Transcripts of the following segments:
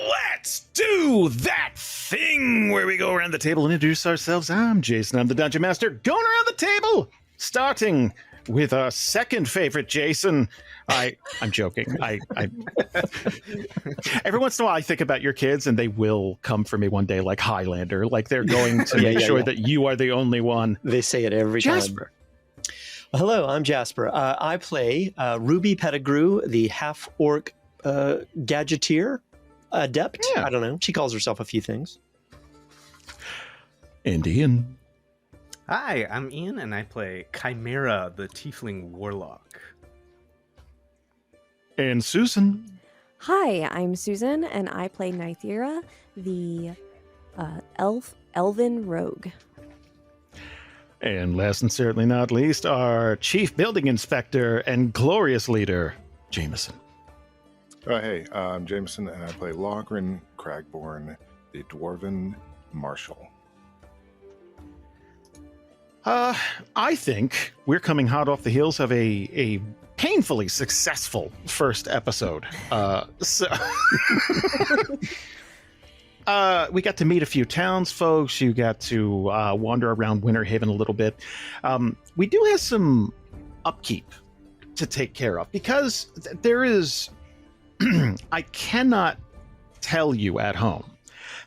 Let's do that thing where we go around the table and introduce ourselves. I'm Jason. I'm the Dungeon Master. Going around the table, starting with our second favorite Jason. I'm joking. I every once in a while I think about your kids and they will come for me one day like Highlander, like they're going to make sure that you are the only one. They say it every Jasper. time. Hello, I'm Jasper. I play Ruby Pettigrew, the half-orc gadgeteer adept. Yeah. I don't know. She calls herself a few things. And Ian. Hi, I'm Ian, and I play Chimera, the Tiefling Warlock. And Susan. Hi, I'm Susan, and I play Nythera, the elven rogue. And last and certainly not least, our chief building inspector and glorious leader, Jameson. Hey, I'm Jameson, and I play Logren Cragborn, the Dwarven Marshal. I think we're coming hot off the heels of a painfully successful first episode. We got to meet a few townsfolk. You got to wander around Winter Haven a little bit. We do have some upkeep to take care of because there is... I cannot tell you at home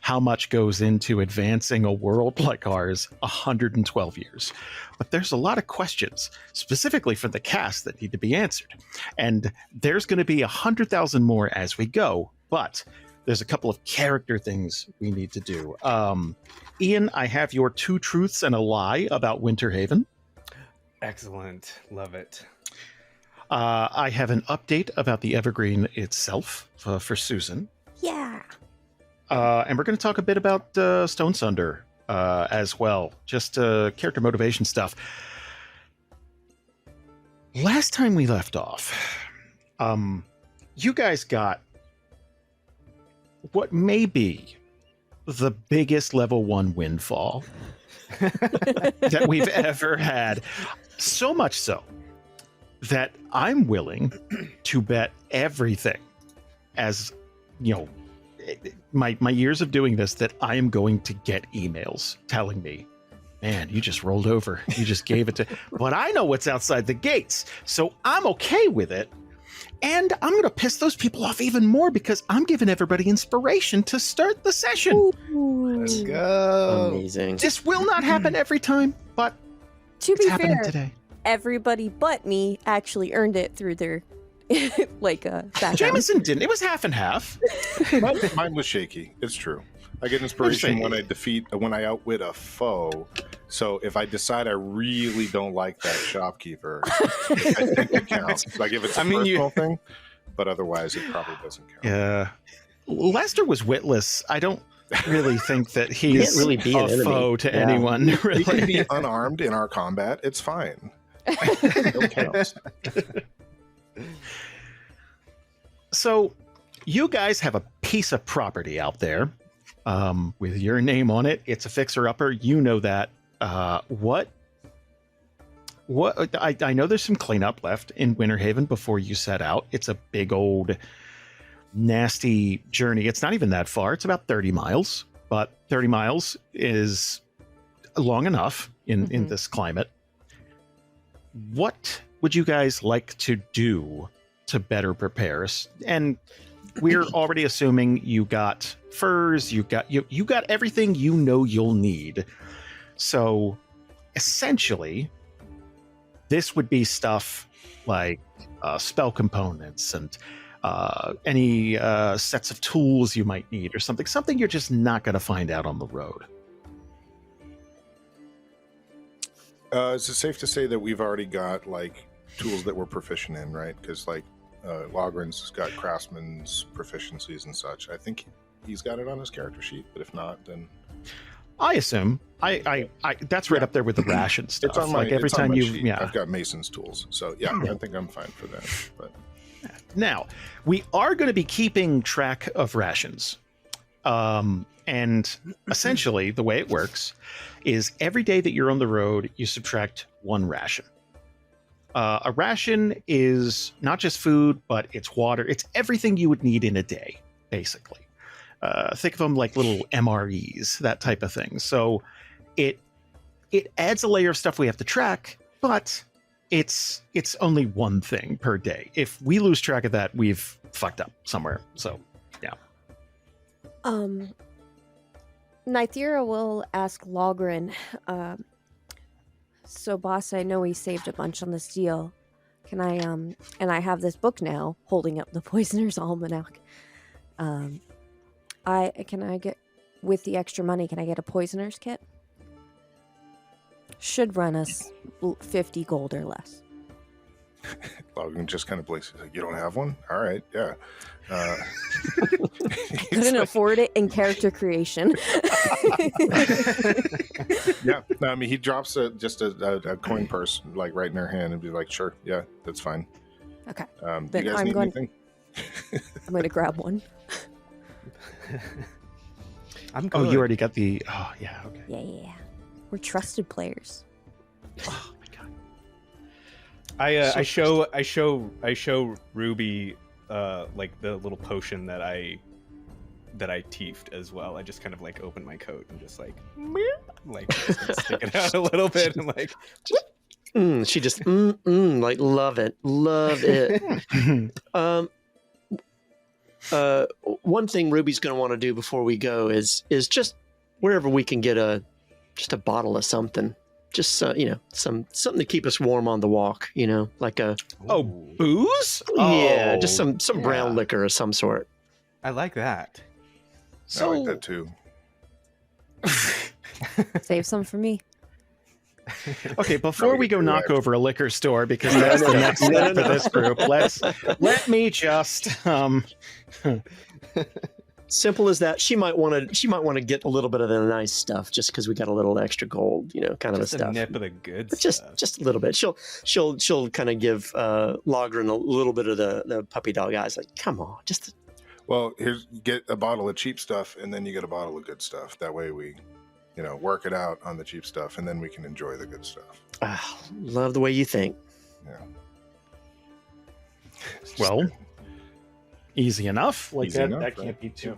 how much goes into advancing a world like ours 112 years. But there's a lot of questions, specifically for the cast, that need to be answered. And there's going to be 100,000 more as we go, but there's a couple of character things we need to do. Ian, I have your 2 truths and a lie about Winter Haven. Excellent. Love it. I have an update about the Evergreen itself for Susan. Yeah. And we're going to talk a bit about DANDR as well. Just character motivation stuff. Last time we left off, you guys got what may be the biggest level 1 windfall that we've ever had. So much so that I'm willing to bet everything, as you know, my years of doing this, that I am going to get emails telling me, man, you just rolled over. You just gave it to... But I know what's outside the gates, so I'm okay with it. And I'm going to piss those people off even more because I'm giving everybody inspiration to start the session. Ooh. Let's go. Amazing. This will not happen every time, but To be it's happening fair, today. everybody but me actually earned it through their background. Jameson didn't. It was half and half. Mine was shaky. It's true. I get inspiration when I outwit a foe. So if I decide I really don't like that shopkeeper, I think it counts. Like if it's a personal thing, but otherwise it probably doesn't count. Yeah. Lester was witless. I don't really think that he's can't really be an enemy. foe to anyone. Really. He can be unarmed in our combat. It's fine. It counts. So you guys have a piece of property out there with your name on it. It's a fixer-upper. You know that. What I know there's some cleanup left in Winter Haven before you set out. It's a big old nasty journey. It's not even that far. It's about 30 miles, but 30 miles is long enough in this climate. What would you guys like to do to better prepare us? And we're already assuming you got furs, you got everything you know you'll need. So essentially, this would be stuff like spell components and any sets of tools you might need or something you're just not going to find out on the road. Is it safe to say that we've already got like tools that we're proficient in, right? Because like Logren's got craftsman's proficiencies and such. I think he's got it on his character sheet, but if not, then I assume I that's right up there with the ration stuff. it's on my, like every it's on time my you sheet. yeah. I've got Mason's tools, so yeah, I think I'm fine for that. But Now, we are going to be keeping track of rations. And essentially, the way it works is every day that you're on the road, you subtract 1 ration. A ration is not just food, but it's water. It's everything you would need in a day, basically. Think of them like little MREs, that type of thing. So it adds a layer of stuff we have to track, but it's only one thing per day. If we lose track of that, we've fucked up somewhere. So yeah. Nythera will ask Logren, so boss, I know he saved a bunch on this deal. Can I and I have this book now, holding up the Poisoner's Almanac. Can I get, with the extra money, can I get a Poisoner's kit? Should run us 50 gold or less. Logan just kind of blinks. He's like, you don't have one? All right, yeah. Couldn't afford it in character creation. Yeah, no, I mean, he drops just a coin purse like right in her hand and be like, sure, yeah, that's fine. Okay. You Then guys I'm need going. anything? I'm going to grab one. I'm good. Oh, you already got the. Oh, yeah. Okay. Yeah. We're trusted players. Oh my god. I show Ruby like the little potion that I teefed as well. I just kind of like open my coat and just like stick it out a little bit and like She just like love it. One thing Ruby's going to want to do before we go is just wherever we can get a bottle of something. Just something to keep us warm on the walk, like a Booze? yeah, Oh, just some brown yeah. liquor of some sort. I like that. I like that too. Save some for me. Okay, before we go Probably knock correct. over a liquor store, because that's the next step for this group, let me just Simple as that. She might want to get a little bit of the nice stuff just because we got a little extra gold, kind of Just a a stuff. nip of the good Just stuff. just a little bit. She'll kind of give Logren a little bit of the puppy dog eyes. Like, come on, just Well, get a bottle of cheap stuff, and then you get a bottle of good stuff. That way we, work it out on the cheap stuff, and then we can enjoy the good stuff. love the way you think. Yeah. well, easy enough. Like Easy that, enough, that right? can't be too,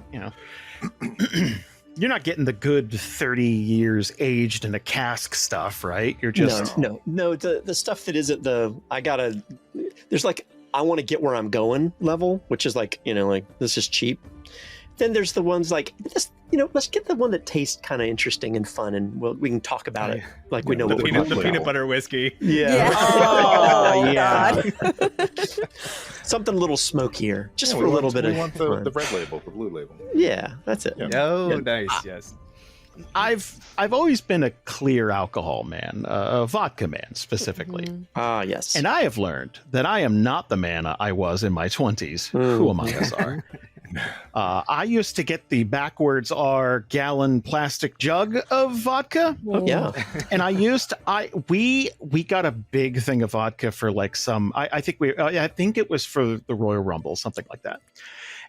You're not getting the good 30 years aged in a cask stuff, right? You're just No. The stuff that isn't there's like I want to get where I'm going level, which is like like this is cheap. Then there's the ones like this, let's get the one that tastes kind of interesting and fun, and we can talk about it like we know the what we're peanut, talking the peanut about. butter whiskey. Yeah. Oh, yeah. God. Something a little smokier, just Yeah, for we a little want- bit we of want fun. the red label, the blue label. Yeah, that's it. Yeah. Oh, Yeah. nice. Yes. I've always been a clear alcohol man, a vodka man specifically. Mhm. Ah, yes. And I have learned that I am not the man I was in my 20s. Who among us are? I used to get the backwards R gallon plastic jug of vodka. Oh, yeah. And we got a big thing of vodka for like I think it was for the Royal Rumble, something like that.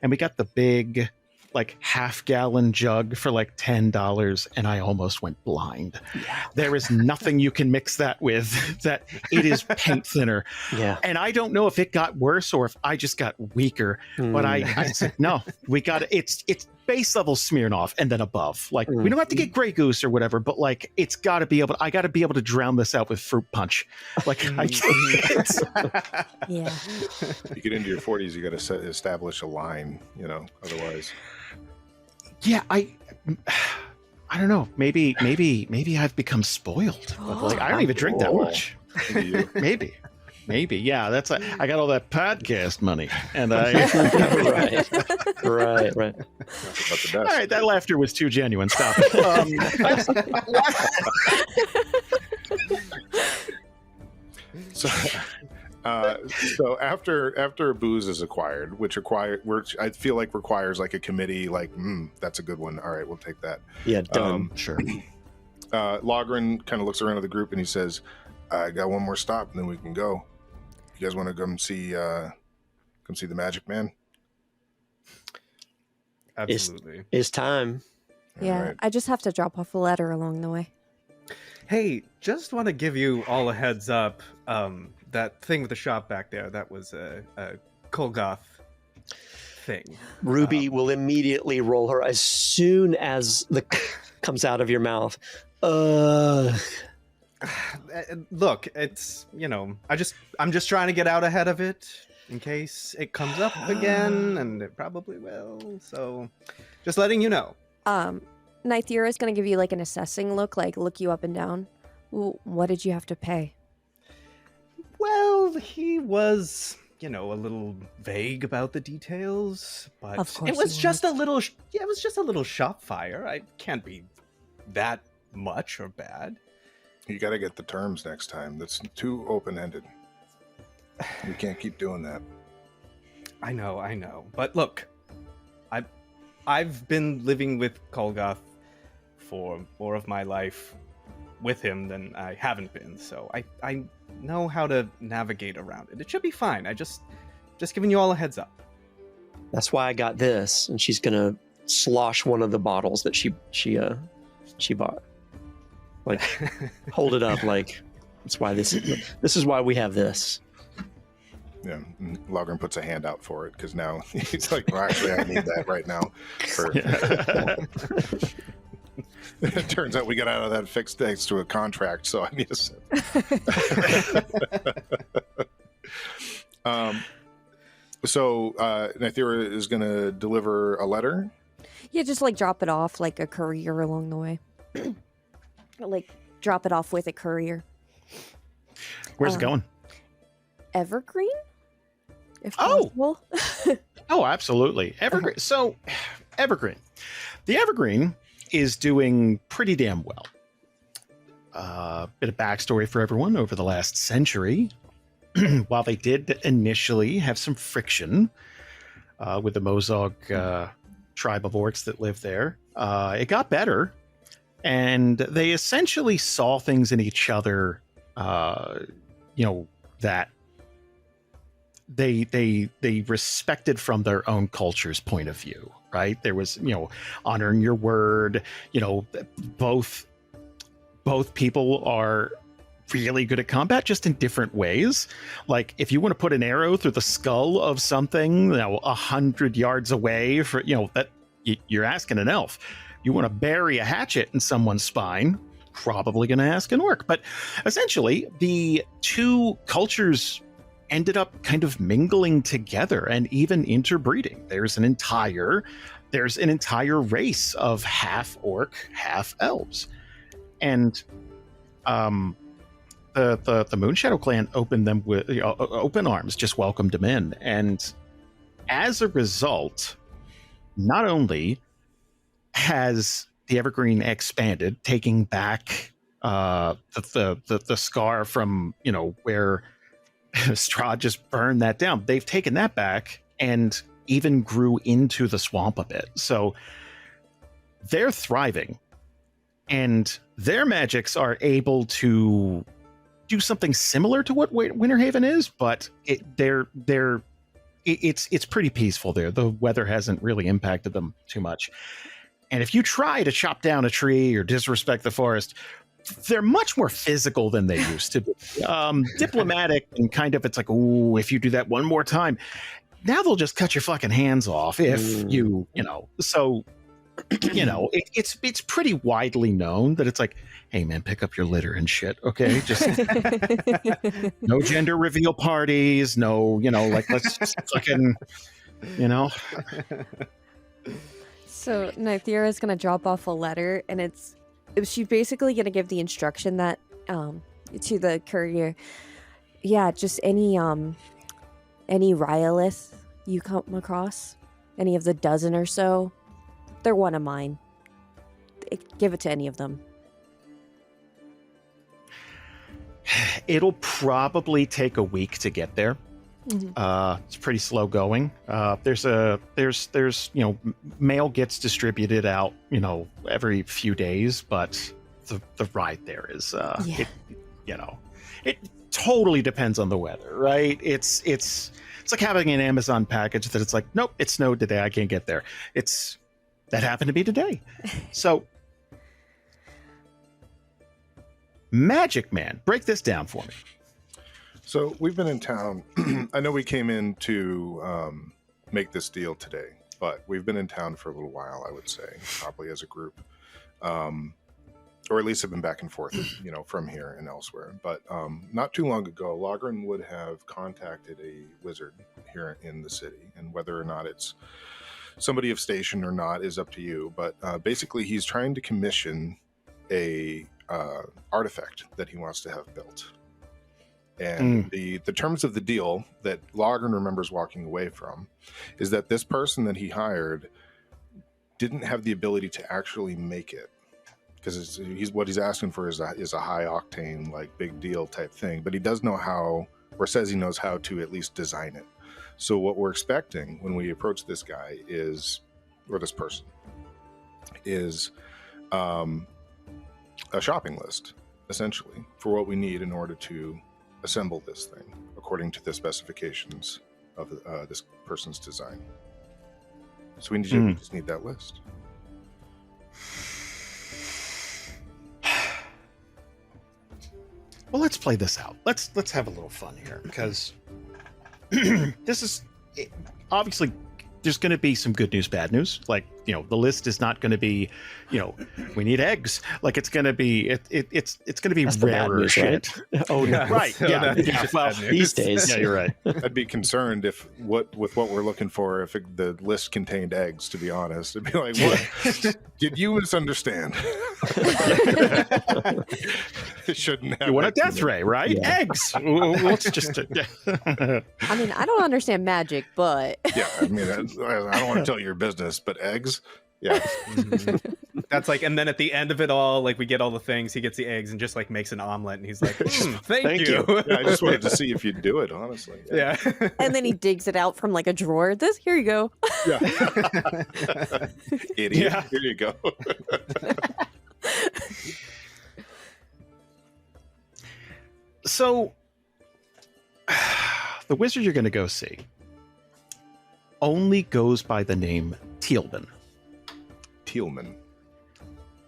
And we got the big like half-gallon jug for like $10, and I almost went blind. Yeah. There is nothing you can mix that with. That it is paint thinner. Yeah. And I don't know if it got worse or if I just got weaker. But I said, no, we got it. It's base level Smirnoff and then above. Like we don't have to get Grey Goose or whatever, but like I got to be able to drown this out with fruit punch. Like I can't. Yeah. You get into your 40s, you got to establish a line, otherwise. Yeah, I don't know. Maybe I've become spoiled. But like I don't even drink that much. Maybe you. Maybe. Yeah, I got all that podcast money, and I. Right. That's about the best. All right, that laughter was too genuine. Stop it. So after booze is acquired, which I feel like requires like a committee, like that's a good one. All right, we'll take that. Yeah, done. Sure. Logren kind of looks around at the group and he says, "I got one more stop, and then we can go. You guys want to come see the Magic Man?" Absolutely. It's time. Yeah. All right. I just have to drop off a letter along the way. Hey, just want to give you all a heads up. that thing with the shop back there, that was a Kolgoth thing. Ruby will immediately roll her as soon as the comes out of your mouth. Look, it's, I'm just trying to get out ahead of it in case it comes up again, and it probably will. So, just letting you know. Nythera is going to give you like an assessing look you up and down. What did you have to pay? Well, he was, a little vague about the details, but Of course it was he just a little, it was just a little shop fire. I can't be that much or bad. You got to get the terms next time. That's too open-ended. We can't keep doing that. I know. But look, I've been living with Kolgoth for more of my life with him than I haven't been, so I know how to navigate around it. It should be fine. I just giving you all a heads up. That's why I got this, and she's gonna slosh one of the bottles that she bought. Like, hold it up, like, that's why this is why we have this. Yeah, Logren puts a hand out for it because now he's like, well, actually, I need that right now. It turns out we got out of that fixed thanks to a contract, so I need a sip. So Nythera is going to deliver a letter. Yeah, just like drop it off like a courier along the way. Like drop it off with a courier. Where's it going? Evergreen? If Oh! possible. Oh, absolutely. Evergreen. So, Evergreen. The Evergreen is doing pretty damn well. Bit of backstory for everyone. Over the last century, while they did initially have some friction with the Mozog tribe of orcs that live there, it got better, and they essentially saw things in each other, that they respected from their own culture's point of view, right? There was, honoring your word, both people are really good at combat, just in different ways. Like, if you want to put an arrow through the skull of something, 100 yards away, for that you're asking an elf. You want to bury a hatchet in someone's spine, probably going to ask an orc. But essentially, the two cultures ended up kind of mingling together and even interbreeding. There's an entire race of half orc, half elves, and the Moonshadow clan opened them with open arms, just welcomed them in, and as a result, not only has the Evergreen expanded, taking back the scar from where Strahd just burned that down. They've taken that back and even grew into the swamp a bit. So they're thriving, and their magics are able to do something similar to what Winterhaven is, but it's pretty peaceful there. The weather hasn't really impacted them too much. And if you try to chop down a tree or disrespect the forest, they're much more physical than they used to be. Diplomatic and kind of, it's like, ooh, if you do that one more time, now they'll just cut your fucking hands off if so, it's pretty widely known that it's like, hey man, pick up your litter and shit, okay? Just no gender reveal parties, no, let's just fucking, So Nythera is going to drop off a letter, and she's basically going to give the instruction that to the courier. Yeah, just any Rhyolith you come across, any of the dozen or so, they're one of mine. Give it to any of them. It'll probably take a week to get there. Mm-hmm. It's pretty slow going. There's mail gets distributed out, every few days, but the ride there is, it totally depends on the weather, right? It's like having an Amazon package that it's like, nope, it snowed today, I can't get there. That happened to be today. So, Magic Man, break this down for me. So we've been in town. I know we came in to make this deal today, but we've been in town for a little while, I would say, probably as a group. Or at least have been back and forth, from here and elsewhere. But not too long ago, Logren would have contacted a wizard here in the city, and whether or not it's somebody of station or not is up to you. But basically, he's trying to commission a artifact that he wants to have built. And the terms of the deal that Logren remembers walking away from is that this person that he hired didn't have the ability to actually make it. Because what he's asking for is a high octane, like big deal type thing, but he does know how, or says he knows how to at least design it. So what we're expecting when we approach this guy or this person, is a shopping list, essentially, for what we need in order to assemble this thing according to the specifications of this person's design. So we just need that list. Well, let's play this out. Let's have a little fun here, because this is obviously there's going to be some good news, bad news. Like, the list is not going to be, we need eggs. Like, it's going to be it's going to be That's rarer news, shit. Right? Oh yeah, Right. So Yeah. that's Well, these days. yeah, you're right. I'd be concerned with what we're looking for if the list contained eggs, to be honest. It'd be like, what? Did you misunderstand? It shouldn't have. You want a eggs in death it. ray, right? Yeah. Eggs. Let's just. I mean, I don't understand magic, but Yeah, I mean, I don't want to tell you your business, but eggs? Yeah. That's like, and then at the end of it all, like, we get all the things, he gets the eggs and just like makes an omelet, and he's like, thank you. Yeah, I just wanted to see if you'd do it, honestly. Yeah. and then he digs it out from like a drawer. Here you go. Yeah. Idiot. Yeah. Here you go. So, the wizard you're going to go see only goes by the name Tealbin. Tealman.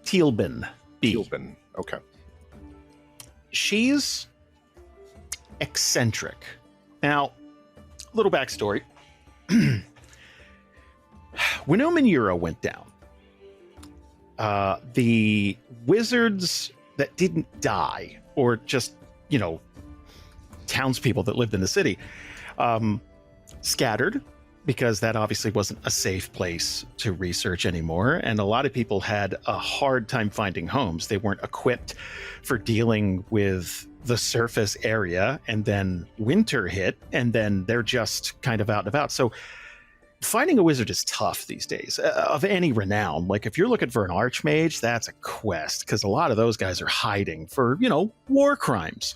Tealbin. B. Tealban. Okay. She's eccentric. Now, little backstory. When Omenura went down, the wizards that didn't die, or just, townspeople that lived in the city, scattered, because that obviously wasn't a safe place to research anymore. And a lot of people had a hard time finding homes. They weren't equipped for dealing with the surface area, and then winter hit, and then they're just kind of out and about. So finding a wizard is tough these days, of any renown. Like, if you're looking for an archmage, that's a quest, because a lot of those guys are hiding for, war crimes.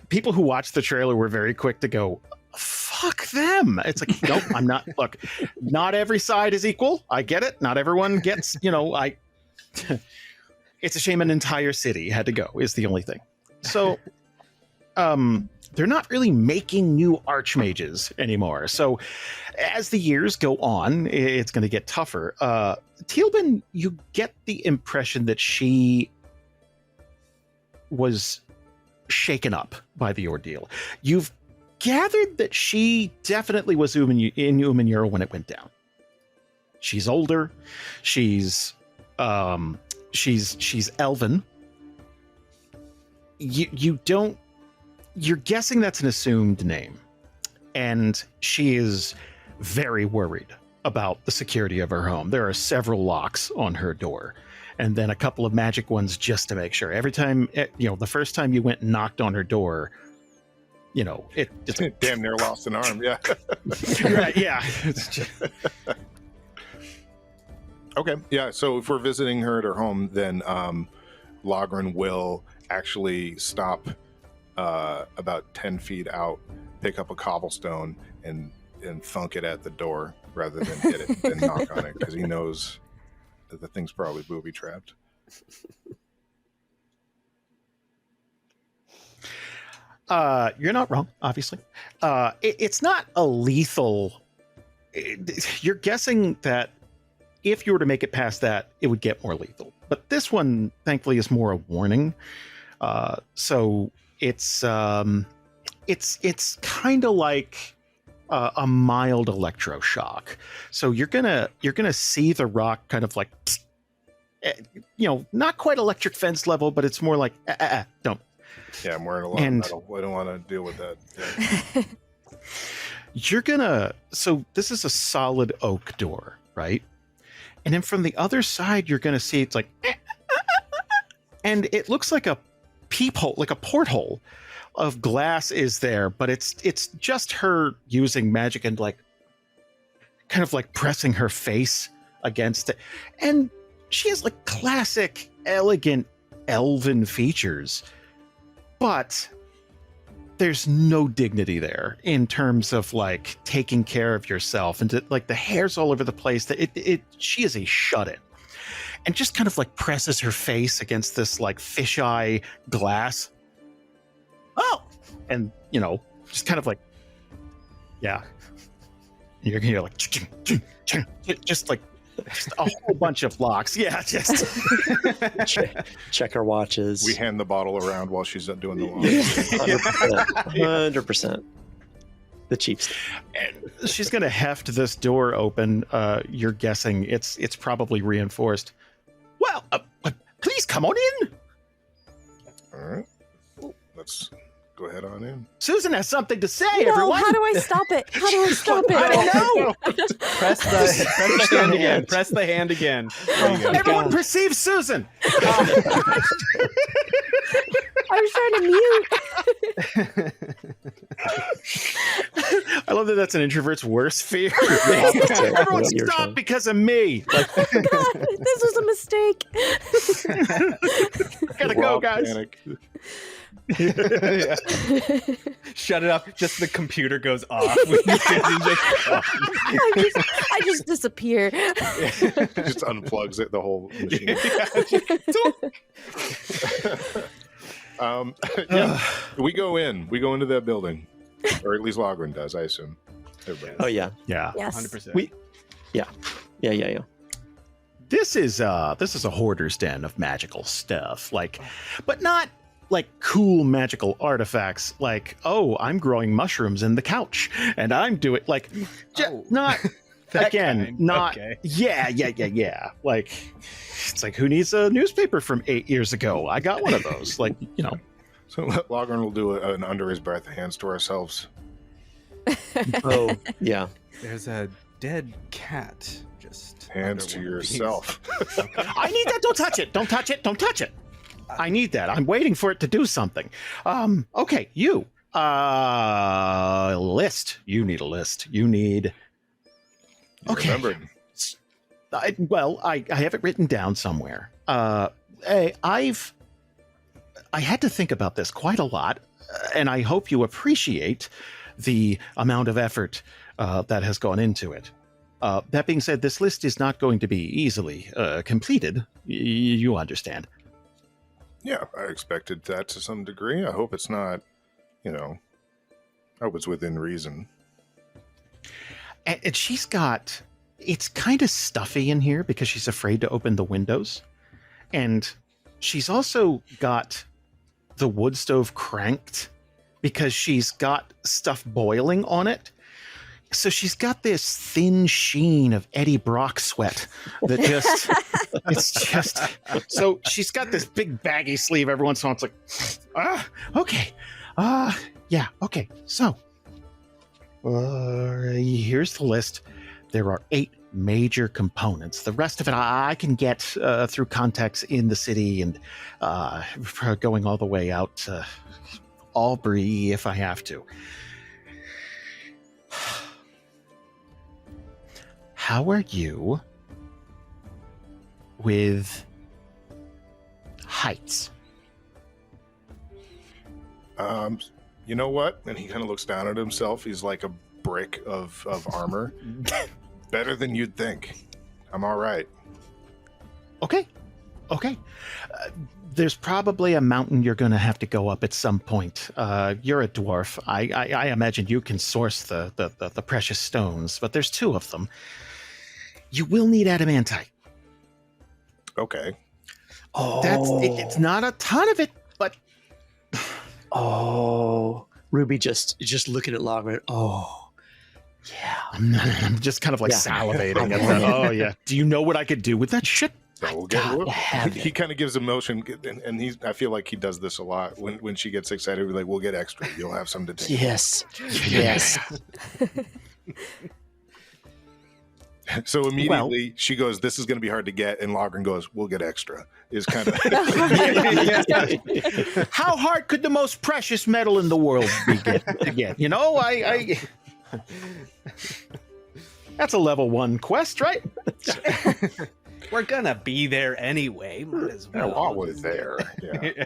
People who watched the trailer were very quick to go, fuck them. It's like, nope, I'm not. Look, not every side is equal. I get it. Not everyone gets, it's a shame an entire city had to go, is the only thing. So, they're not really making new archmages anymore. So as the years go on, it's going to get tougher. Tealbin, you get the impression that she was shaken up by the ordeal. You've gathered that she definitely was in Umanura when it went down. She's older. She's elven. You're guessing that's an assumed name, and she is very worried about the security of her home. There are several locks on her door, and then a couple of magic ones just to make sure. Every time, the first time you went and knocked on her door, it's Damn near lost an arm. Yeah. right. Yeah. It's just, Okay. Yeah. So if we're visiting her at her home, then Logren will actually stop about 10 feet out, pick up a cobblestone, and thunk it at the door rather than hit it and knock on it, because he knows that the thing's probably booby trapped. You're not wrong, obviously. It's not a lethal. You're guessing that if you were to make it past that, it would get more lethal. But this one, thankfully, is more a warning. So it's kind of like a mild electroshock. So you're gonna see the rock kind of like, not quite electric fence level, but it's more like don't. Yeah, I'm wearing a lot of metal. I don't want to deal with that. Yeah. So this is a solid oak door, right? And then from the other side, you're gonna see it's like, and it looks like a peephole, like a porthole of glass is there, but it's just her using magic and like kind of like pressing her face against it. And she has like classic, elegant elven features, but there's no dignity there in terms of like taking care of yourself, and like the hair's all over the place. That she is a shut-in, and just kind of like presses her face against this like fisheye glass. Oh, and just kind of like, yeah, you're like just like just a whole bunch of locks. Yeah, just check our watches. We hand the bottle around while she's doing the laundry. 100%. The cheap stuff. And she's gonna heft this door open. You're guessing it's probably reinforced. Well, please come on in. All right, let's go ahead on in. Susan has something to say. No, everyone. how do I stop it? How do I stop it? I don't know. Press the hand again. Press the hand again. There you go. Everyone perceives Susan. I was trying to mute. I love that. That's an introvert's worst fear. Everyone Everyone stop because of me. Like, God, this was a mistake. gotta go, guys. Panic. Yeah. Shut it up. Just the computer goes off. I just disappear. Just unplugs it, the whole machine. Yeah, we go into that building, or at least Logren does, I assume. Everybody. Oh yeah. Yeah. Yes. 100%. Yeah. This is a hoarder's den of magical stuff, like, but not like cool magical artifacts. Like, oh, I'm growing mushrooms in the couch, and I'm doing like, not again, kind. not Okay. yeah. Like, it's like, who needs a newspaper from 8 years ago? I got one of those. Like, So Logren will do an under his breath hands to ourselves. Oh yeah. There's a dead cat. Just Hands to under one of these. yourself. I need that. Don't touch it. Don't touch it. Don't touch it. I need that. I'm waiting for it to do something. Okay, you. List. You need a list. You need. Okay. Remember, I have it written down somewhere. I had to think about this quite a lot, and I hope you appreciate the amount of effort that has gone into it. That being said, this list is not going to be easily completed. You understand. yeah, I expected that to some degree. I hope it's not, I hope it's within reason. And she's got, it's kind of stuffy in here because she's afraid to open the windows. And she's also got the wood stove cranked because she's got stuff boiling on it. So she's got this thin sheen of Eddie Brock sweat that just, it's just, so she's got this big baggy sleeve every once in a while. It's like, okay. Yeah, okay. So, here's the list. There are 8 major components. The rest of it I can get through contacts in the city and going all the way out to Albury if I have to. How are you with heights? You know what? And he kind of looks down at himself. He's like a brick of armor. Better than you'd think. I'm all right. Okay. There's probably a mountain you're going to have to go up at some point. You're a dwarf. I imagine you can source the precious stones, but there's 2 of them. You will need adamantite. Okay. It's not a ton of it, but Oh, Ruby just looking at Logman. Oh, yeah. I'm just kind of like Yeah. salivating at that. Oh yeah. Do you know what I could do with that shit? So we'll gotta have he it. kind of gives a motion, and I feel like he does this a lot. When she gets excited, we're like, we'll get extra. You'll have some to take. Yes. Yes. So immediately she goes, this is going to be hard to get. And Logren goes, we'll get extra. Is kind of. How hard could the most precious metal in the world be to get? You know, I that's a level 1 quest, right? We're gonna be there anyway. Might as well. Always there. Yeah.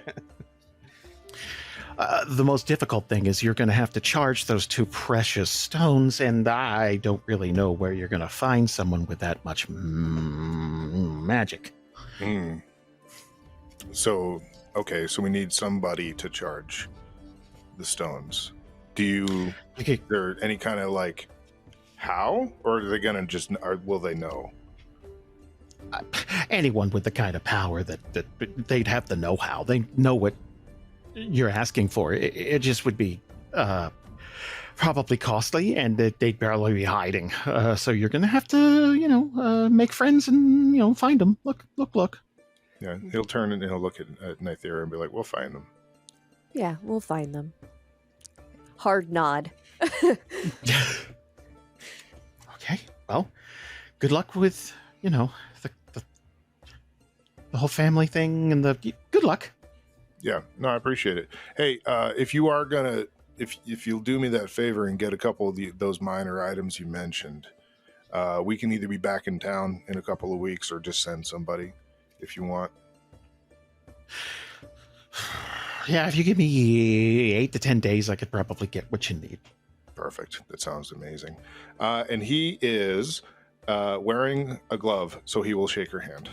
The most difficult thing is you're going to have to charge those 2 precious stones, and I don't really know where you're going to find someone with that much magic. Hmm. So, okay, so we need somebody to charge the stones. Is there any kind of like how, or are they gonna just, or will they know? Anyone with the kind of power that they'd have the know-how. They know what you're asking for. It just would be probably costly, and they'd barely be hiding. So you're going to have to, make friends and, find them. Look. Yeah, he'll turn and he'll look at Nythera and be like, we'll find them. Yeah, we'll find them. Hard nod. Okay, well, good luck with, the whole family thing and good luck. Yeah, no, I appreciate it. Hey, if you are gonna, if you'll do me that favor and get a couple of those minor items you mentioned, we can either be back in town in a couple of weeks or just send somebody if you want. Yeah, if you give me 8 to 10 days, I could probably get what you need. Perfect. That sounds amazing. And he is wearing a glove, so he will shake her hand.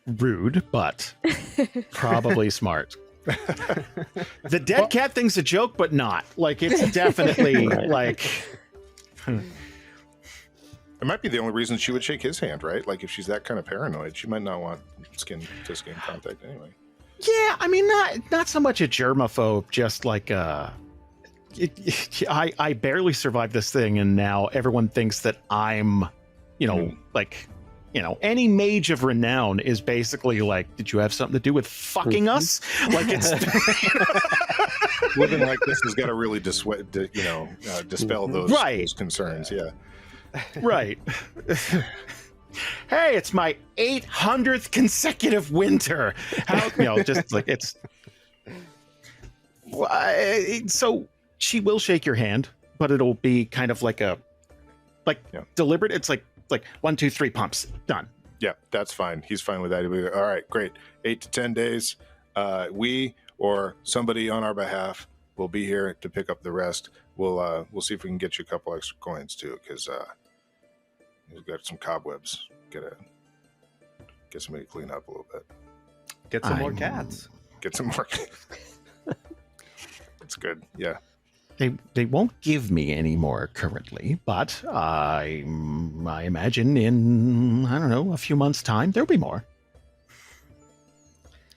Rude, but probably smart. The dead cat thing's a joke, but not. Like, it's definitely like... It might be the only reason she would shake his hand, right? Like, if she's that kind of paranoid, she might not want skin-to-skin contact anyway. Yeah, I mean, not so much a germaphobe, just like I barely survived this thing, and now everyone thinks that I'm, any mage of renown is basically like, did you have something to do with fucking us? Like, it's living like this has got to really dispel those concerns. Yeah, right. Hey, it's my 800th consecutive winter. Just like it's. So she will shake your hand, but it'll be kind of like deliberate. It's like 1, 2, 3 pumps, done. Yeah, that's fine. He's fine with that. He'll be like, all right, great. 8 to 10 days. We or somebody on our behalf will be here to pick up the rest. We'll see if we can get you a couple extra coins too, because we've got some cobwebs. Get somebody to clean up a little bit. Get some more cats. Get some more. That's good. Yeah. They won't give me any more currently, but I imagine in, I don't know, a few months' time, there'll be more.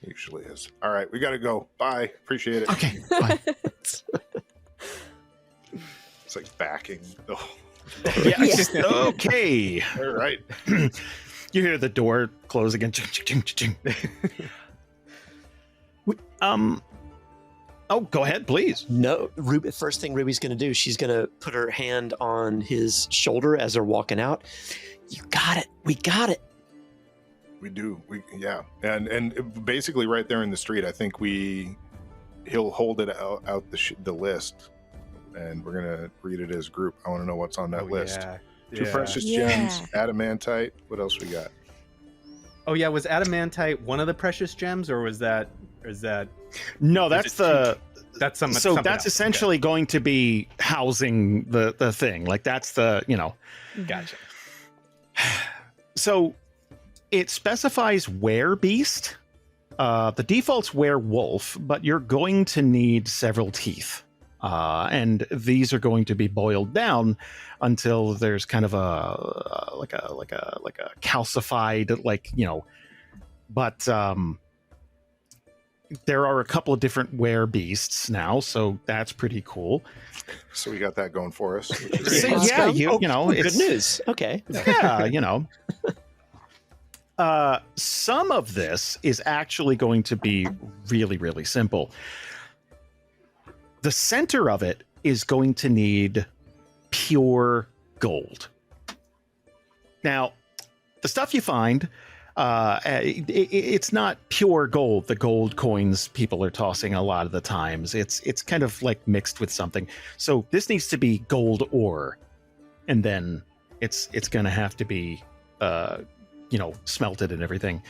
Usually is. All right, we got to go. Bye. Appreciate it. Okay, bye. It's like backing. Oh. Yes. Okay. All right. You hear the door close again. Ching, ching, ching, ching. Oh, go ahead, please. No, first thing Ruby's going to do, she's going to put her hand on his shoulder as they're walking out. You got it. We got it. We do. And basically right there in the street, I think he'll hold it out the list, and we're going to read it as a group. I want to know what's on that list. Yeah. 2 precious gems, adamantite. What else we got? Oh yeah, was adamantite one of the precious gems, or is that? No, that's some. So something that's else. essentially going to be housing the thing. Like that's the. Gotcha. So it specifies werebeast. The default's werewolf, but you're going to need several teeth. and these are going to be boiled down until there's kind of a calcified, but there are a couple of different werebeasts now, so that's pretty cool. So we got that going for us. Which is So, great. yeah, good it's news. Okay. yeah, some of this is actually going to be really, really simple. The center of it is going to need pure gold. Now, the stuff you find, it's not pure gold. The gold coins people are tossing a lot of the times. It's kind of like mixed with something. So this needs to be gold ore, and then it's going to have to be smelted and everything.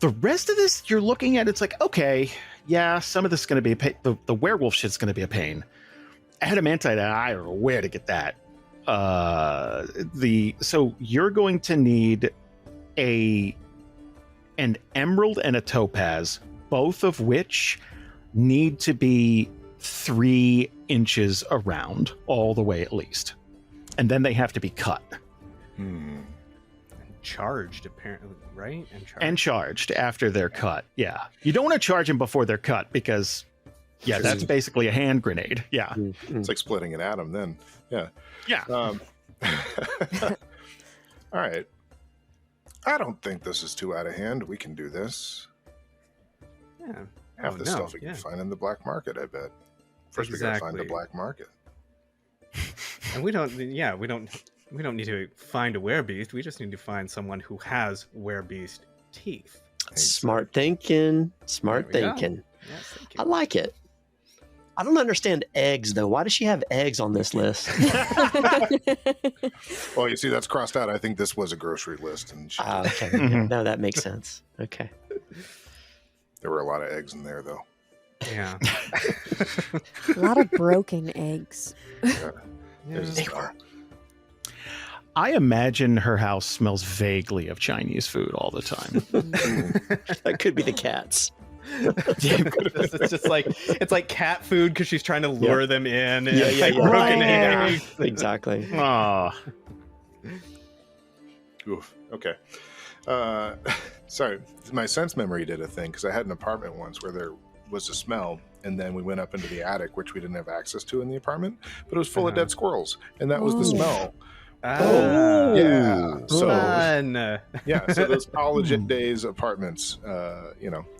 The rest of this you're looking at, it's like, okay, yeah, some of this is going to be a pain. The werewolf shit's going to be a pain. Adamantite, I don't know where to get that. So you're going to need an emerald and a topaz, both of which need to be 3 inches around, all the way at least, and then they have to be cut. Charged, apparently, right? And charged after they're cut. Yeah, you don't want to charge them before they're cut because, yeah, that's basically a hand grenade. Yeah, It's like splitting an atom. Then, yeah. yeah. All right. I don't think this is too out of hand. We can do this. Yeah. Half the stuff we can find in the black market, I bet. First, we gotta find the black market. And we don't need to find a werebeast. We just need to find someone who has werebeast teeth. Smart thinking. Smart There we go. thinking. Yes, thank I you. like it. I don't understand eggs though. Why does she have eggs on this list? Well, you see, that's crossed out. I think this was a grocery list, and Okay. Mhm. No, that makes sense. Okay. there were a lot of eggs in there, though. Yeah. A lot of broken eggs. There's They a were. I imagine her house smells vaguely of Chinese food all the time. That could be the cats. It's just like cat food because she's trying to lure them in. And Yeah, it's yeah, like yeah. broken Right. eggs. Exactly. Ah, Oof. Okay. Sorry, my sense memory did a thing because I had an apartment once where there was a smell, and then we went up into the attic, which we didn't have access to in the apartment, but it was full of dead squirrels, and that was the Ooh. smell. Ah, Yeah. So fun. yeah, so those college days apartments,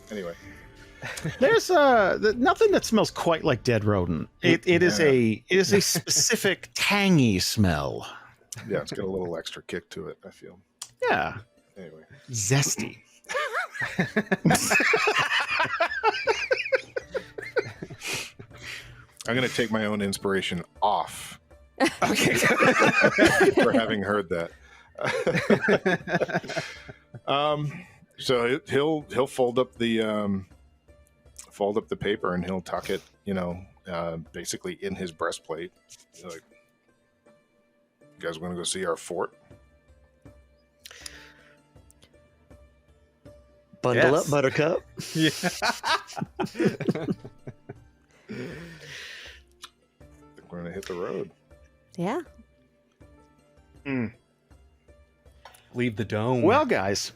Anyway, there's nothing that smells quite like dead rodent. It is a specific tangy smell. yeah, it's got a little extra kick to it, I feel. Yeah, Anyway, zesty. I'm gonna take my own inspiration off Okay. for having heard that. So he'll fold up the paper and he'll tuck it, basically in his breastplate. Like, you guys want to go see our fort? Bundle Yes. up, Buttercup. Yeah. I think we're gonna hit the road. Yeah. Leave the dome. Well, guys,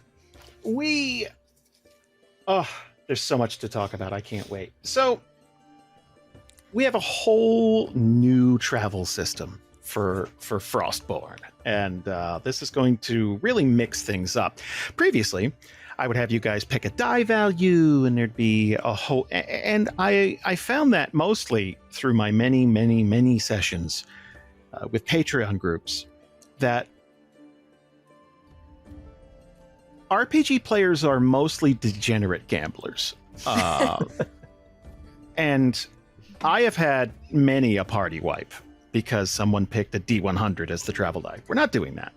there's so much to talk about. I can't wait. So we have a whole new travel system for Frostbourne, and this is going to really mix things up. Previously, I would have you guys pick a die value, and there'd be a whole. And I found that mostly through my many sessions with Patreon groups that RPG players are mostly degenerate gamblers. And I have had many a party wipe because someone picked a D100 as the travel die. We're not doing that.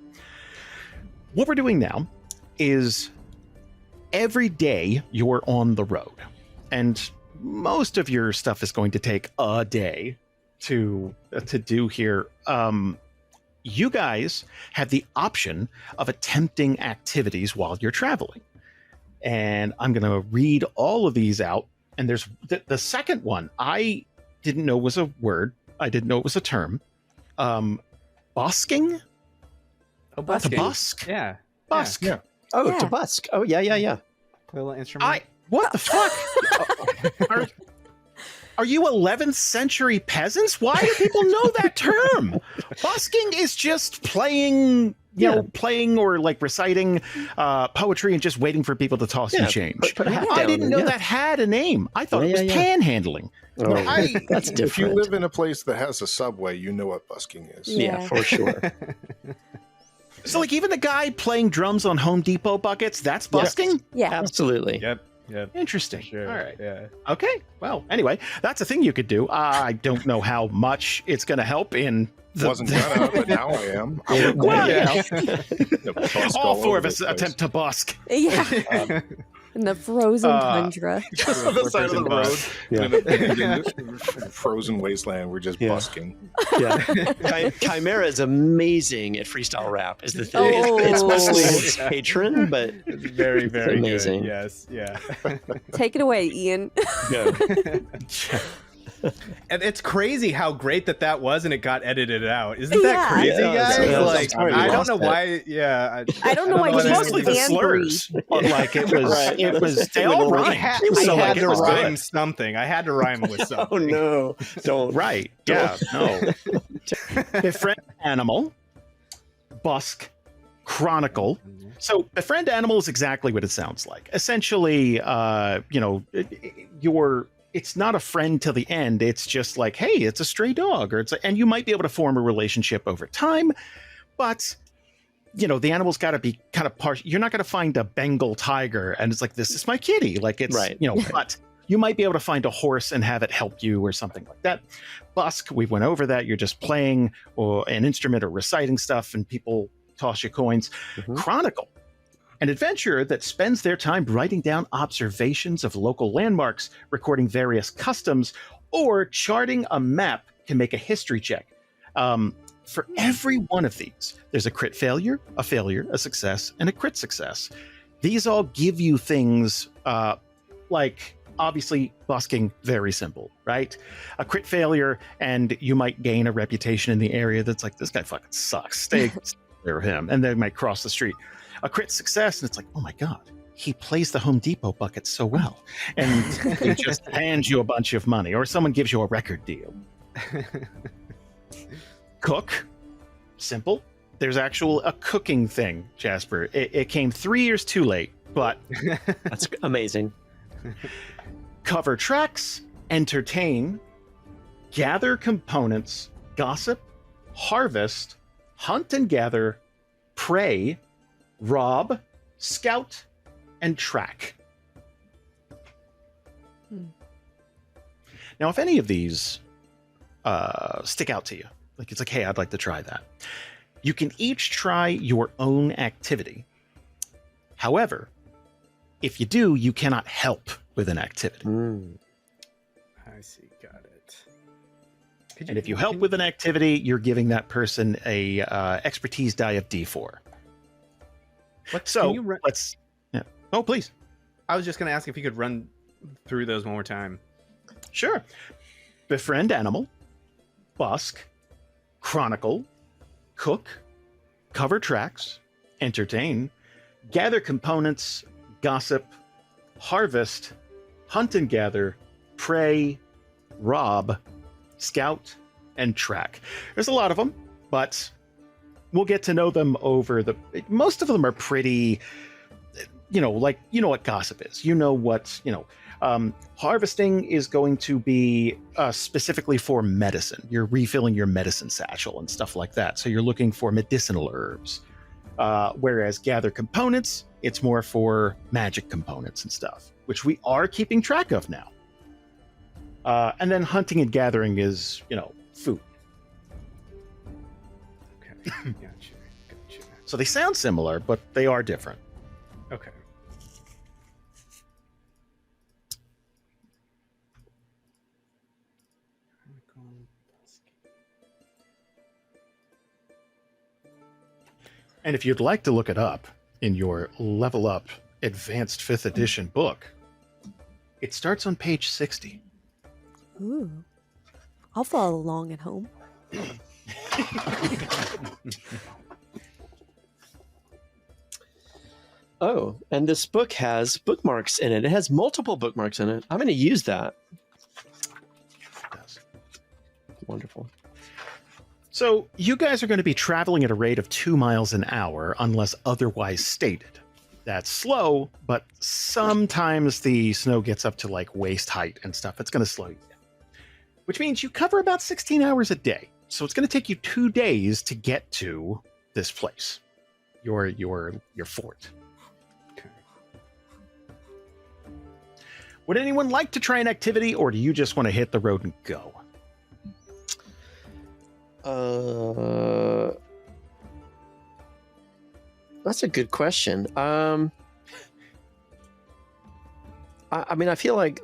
What we're doing now is every day you're on the road, and most of your stuff is going to take a day to do here. You guys have the option of attempting activities while you're traveling, and I'm going to read all of these out. And there's the second one. I didn't know was a word. I didn't know it was a term. Busking? Oh, To busking. busk? Yeah. Busk. Yeah. Oh, Yeah. to busk. Oh, yeah. Play a little instrument. What the fuck? Are you 11th century peasants? Why do people know that term? Busking is just playing, playing or like reciting poetry and just waiting for people to toss you change. Put a hat I down didn't and- know yeah. that had a name. I thought it was Yeah. panhandling. Oh, that's If you different. live in a place that has a subway, you know what busking is. Yeah, for sure. So like even the guy playing drums on Home Depot buckets, that's busking? Yeah. Absolutely. Yep. Interesting. Sure. All right. Yeah. Okay. Well, anyway, that's a thing you could do. I don't know how much it's going to help in the... Wasn't gonna, but now I am. Well, Yeah. all four of us attempt to busk. Yeah. In the frozen Uh, tundra. just on the side of the road Yeah. in an abandoned frozen wasteland. We're just Yeah. busking. Yeah. Chimera is amazing at freestyle rap. Is the thing. Oh. It's mostly its patron, but It's very, very amazing. good. Yes. Yeah. Take it away, Ian. yeah. And it's crazy how great that was, and it got edited out. Isn't that Yeah. crazy, Yeah, guys? yeah, Like, sorry, we I don't lost know it. why. Yeah, I don't know why what he it was is. Mostly the Danbury. slurs. Like it was, Right. it was. They Like all a rhyme. really I So had like it to was rhyme good. something. I had to rhyme with something. Oh no! Don't. Right. Yeah. No. Befriend animal. Busk. Chronicle. So befriend animal is exactly what it sounds like. Essentially, it's not a friend till the end. It's just like, hey, it's a stray dog, or and you might be able to form a relationship over time, but the animal's got to be kind of partial. You're not going to find a Bengal tiger and it's like, this is my kitty. Like it's, Right. but you might be able to find a horse and have it help you or something like that. Busk, we went over that. You're just playing or an instrument or reciting stuff and people toss you coins. Mhm. Chronicle, an adventurer that spends their time writing down observations of local landmarks, recording various customs, or charting a map can make a history check. For every one of these, there's a crit failure, a success, and a crit success. These all give you things like, obviously, busking, very simple, right? A crit failure, and you might gain a reputation in the area that's like, this guy fucking sucks. Stay clear of him. And they might cross the street. A crit success, and it's like, oh my God, he plays the Home Depot bucket so well. And he just hands you a bunch of money, or someone gives you a record deal. Cook, simple. There's a cooking thing, Jasper. It came 3 years too late, but That's amazing. cover tracks, entertain, gather components, gossip, harvest, hunt and gather, prey, rob, scout, and track. Now, if any of these stick out to you, like it's like, hey, I'd like to try that, you can each try your own activity. However, if you do, you cannot help with an activity. I see. Got it. And if you help with an activity, you're giving that person a expertise die of D4. So let's. Yeah. Oh, please. I was just going to ask if you could run through those one more time. Sure. Befriend animal, busk, chronicle, cook, cover tracks, entertain, gather components, gossip, harvest, hunt and gather, prey, rob, scout, and track. There's a lot of them, but we'll get to know them over the... Most of them are pretty... like, what gossip is. Harvesting is going to be specifically for medicine. You're refilling your medicine satchel and stuff like that. So you're looking for medicinal herbs. Whereas gather components, it's more for magic components and stuff, which we are keeping track of now. And then hunting and gathering is, food. Okay. Gotcha. So they sound similar, but they are different. Okay. And if you'd like to look it up in your Level Up Advanced 5th Edition book, it starts on page 60. Ooh. I'll follow along at home. Oh, and this book has bookmarks in it. It has multiple bookmarks in it. I'm going to use that. Wonderful. So you guys are going to be traveling at a rate of 2 miles an hour unless otherwise stated. That's slow, but sometimes the snow gets up to like waist height and stuff. It's going to slow you down, which means you cover about 16 hours a day. So it's going to take you 2 days to get to this place, your fort. Okay. Would anyone like to try an activity, or do you just want to hit the road and go? That's a good question. I mean, I feel like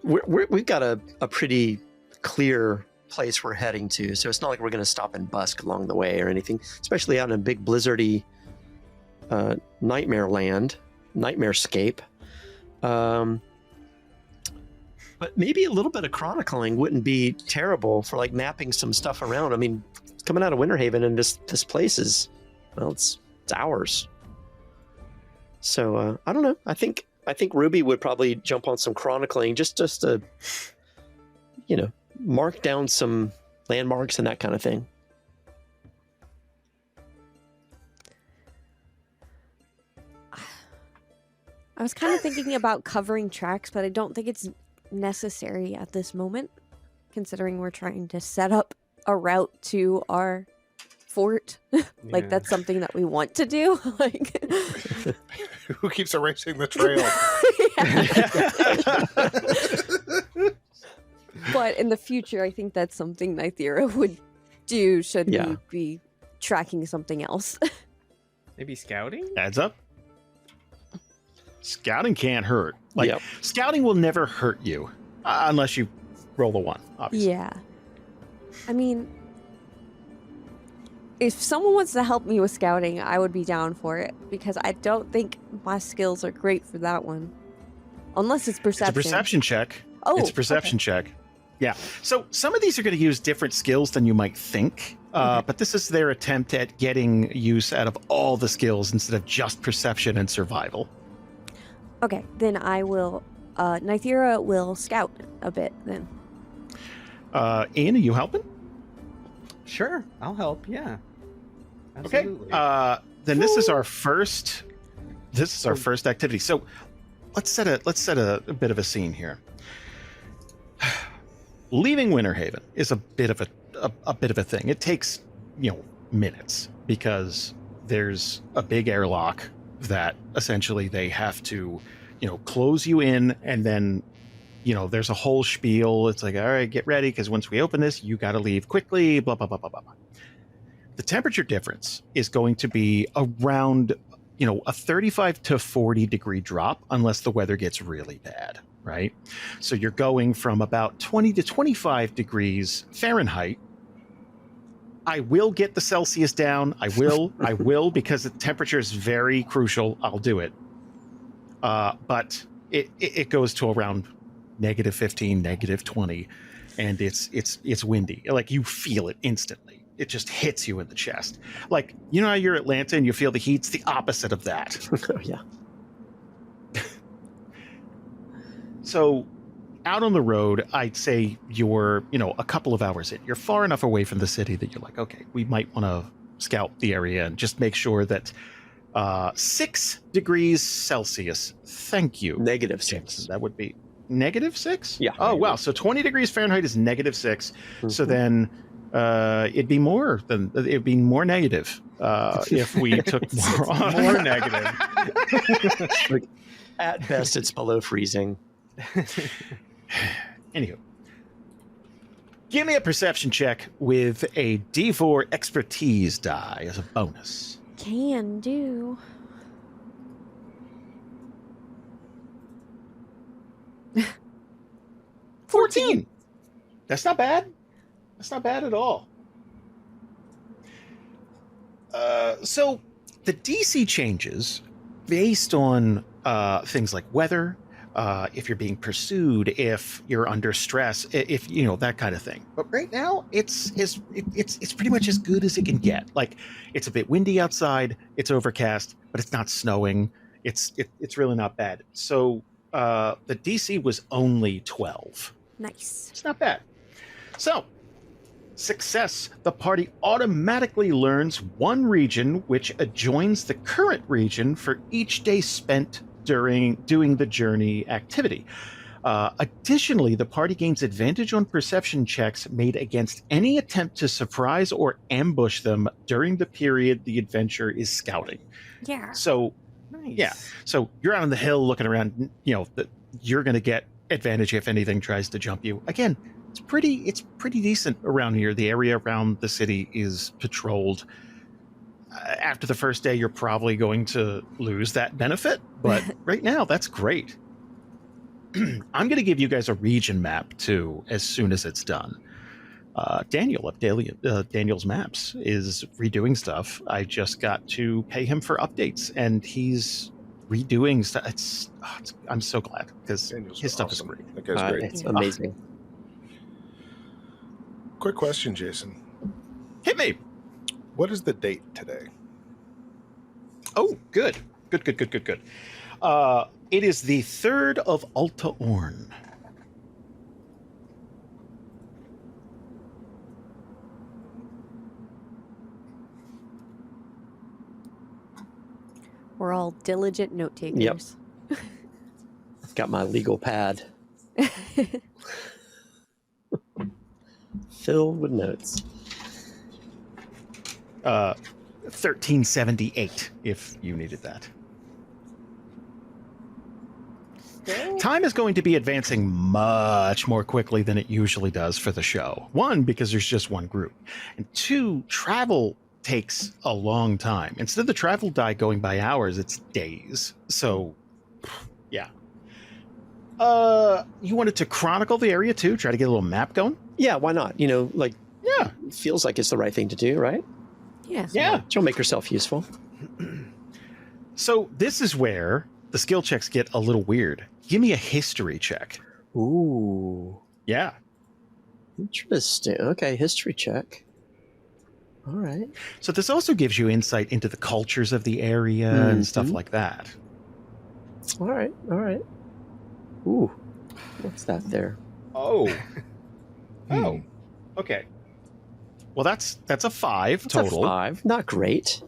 we've got a pretty clear place we're heading to, so it's not like we're going to stop and busk along the way or anything, especially out in a big blizzardy nightmare land, nightmarescape. But maybe a little bit of chronicling wouldn't be terrible for like mapping some stuff around. I mean, coming out of Winterhaven and this place is, well, it's ours. So I don't know. I think Ruby would probably jump on some chronicling just to, mark down some landmarks and that kind of thing. I was kind of thinking about covering tracks, but I don't think it's necessary at this moment, considering we're trying to set up a route to our fort. Like, that's something that we want to do. Like, Who keeps erasing the trail? But in the future, I think that's something Nythera would do should we be tracking something else. Maybe scouting? Adds up. Scouting can't hurt. Like, scouting will never hurt you unless you roll a 1, obviously. Yeah. I mean, if someone wants to help me with scouting, I would be down for it, because I don't think my skills are great for that one. Unless it's perception. It's a perception check. Oh, it's a perception check. Yeah. So some of these are going to use different skills than you might think. But this is their attempt at getting use out of all the skills instead of just perception and survival. Okay, then I will. Nythera will scout a bit then. Ian, are you helping? Sure, I'll help. Yeah. Okay. Absolutely. Then this is our first. This is our first activity. So let's set a bit of a scene here. Leaving Winterhaven is a bit of a thing. It takes minutes, because there's a big airlock that essentially they have to close you in, and then there's a whole spiel. It's like, all right, get ready, because once we open this, you got to leave quickly, blah blah blah blah blah. The temperature difference is going to be around a 35 to 40 degree drop unless the weather gets really bad, right? So you're going from about 20 to 25 degrees Fahrenheit. I will get the Celsius down. I will, because the temperature is very crucial. I'll do it. But it goes to around -15, -20, and it's windy. Like, you feel it instantly. It just hits you in the chest. Like, how you're Atlanta and you feel the heat's the opposite of that. Yeah. So out on the road, I'd say you're, a couple of hours in. You're far enough away from the city that you're like, okay, we might want to scout the area and just make sure that 6 degrees Celsius. Thank you. -6. That would be -6? Yeah. Oh, wow. So 20 degrees Fahrenheit is -6. Mm-hmm. So then it'd be more negative if we took more negative. Like, at best, it's below freezing. Anywho, give me a perception check with a D4 expertise die as a bonus. Can do. $14. That's not bad. That's not bad at all. So the DC changes based on things like weather, if you're being pursued, if you're under stress, if you know that kind of thing. But right now, it's pretty much as good as it can get. Like, it's a bit windy outside, it's overcast, but it's not snowing. It's really not bad. So the DC was only 12. Nice. It's not bad. So, success. The party automatically learns one region which adjoins the current region for each day spent during doing the journey activity. Additionally, the party gains advantage on perception checks made against any attempt to surprise or ambush them during the period the adventure is scouting. Yeah. So, yeah. So you're out on the hill looking around, you know, you're going to get advantage if anything tries to jump you. Again, it's pretty decent around here. The area around the city is patrolled. After the first day, you're probably going to lose that benefit, but right now, that's great. I'm going to give you guys a region map, too, as soon as it's done. Daniel of Daniel's Maps is redoing stuff. I just got to pay him for updates, and he's redoing stuff. I'm so glad, because his stuff is great. That guy's great. It's amazing. Quick question, Jason. Hit me. What is the date today? Oh, good. It is the 3rd of Alta Orn. We're all diligent note takers. Yep. Got my legal pad filled with notes. 1378, if you needed that. Time is going to be advancing much more quickly than it usually does for the show. One, because there's just one group. And two, travel takes a long time. Instead of the travel die going by hours, it's days. So, yeah. You wanted to chronicle the area too? Try to get a little map going? Yeah, why not? You know, like, yeah, it feels like it's the right thing to do, right? Yeah. Yeah. She'll make herself useful. So this is where the skill checks get a little weird. Give me a history check. Ooh. Yeah. Interesting. Okay, history check. All right. So this also gives you insight into the cultures of the area and stuff like that. All right. Ooh. What's that there? Oh. Oh. Okay. Well, that's a 5 That's total. a 5. Not great.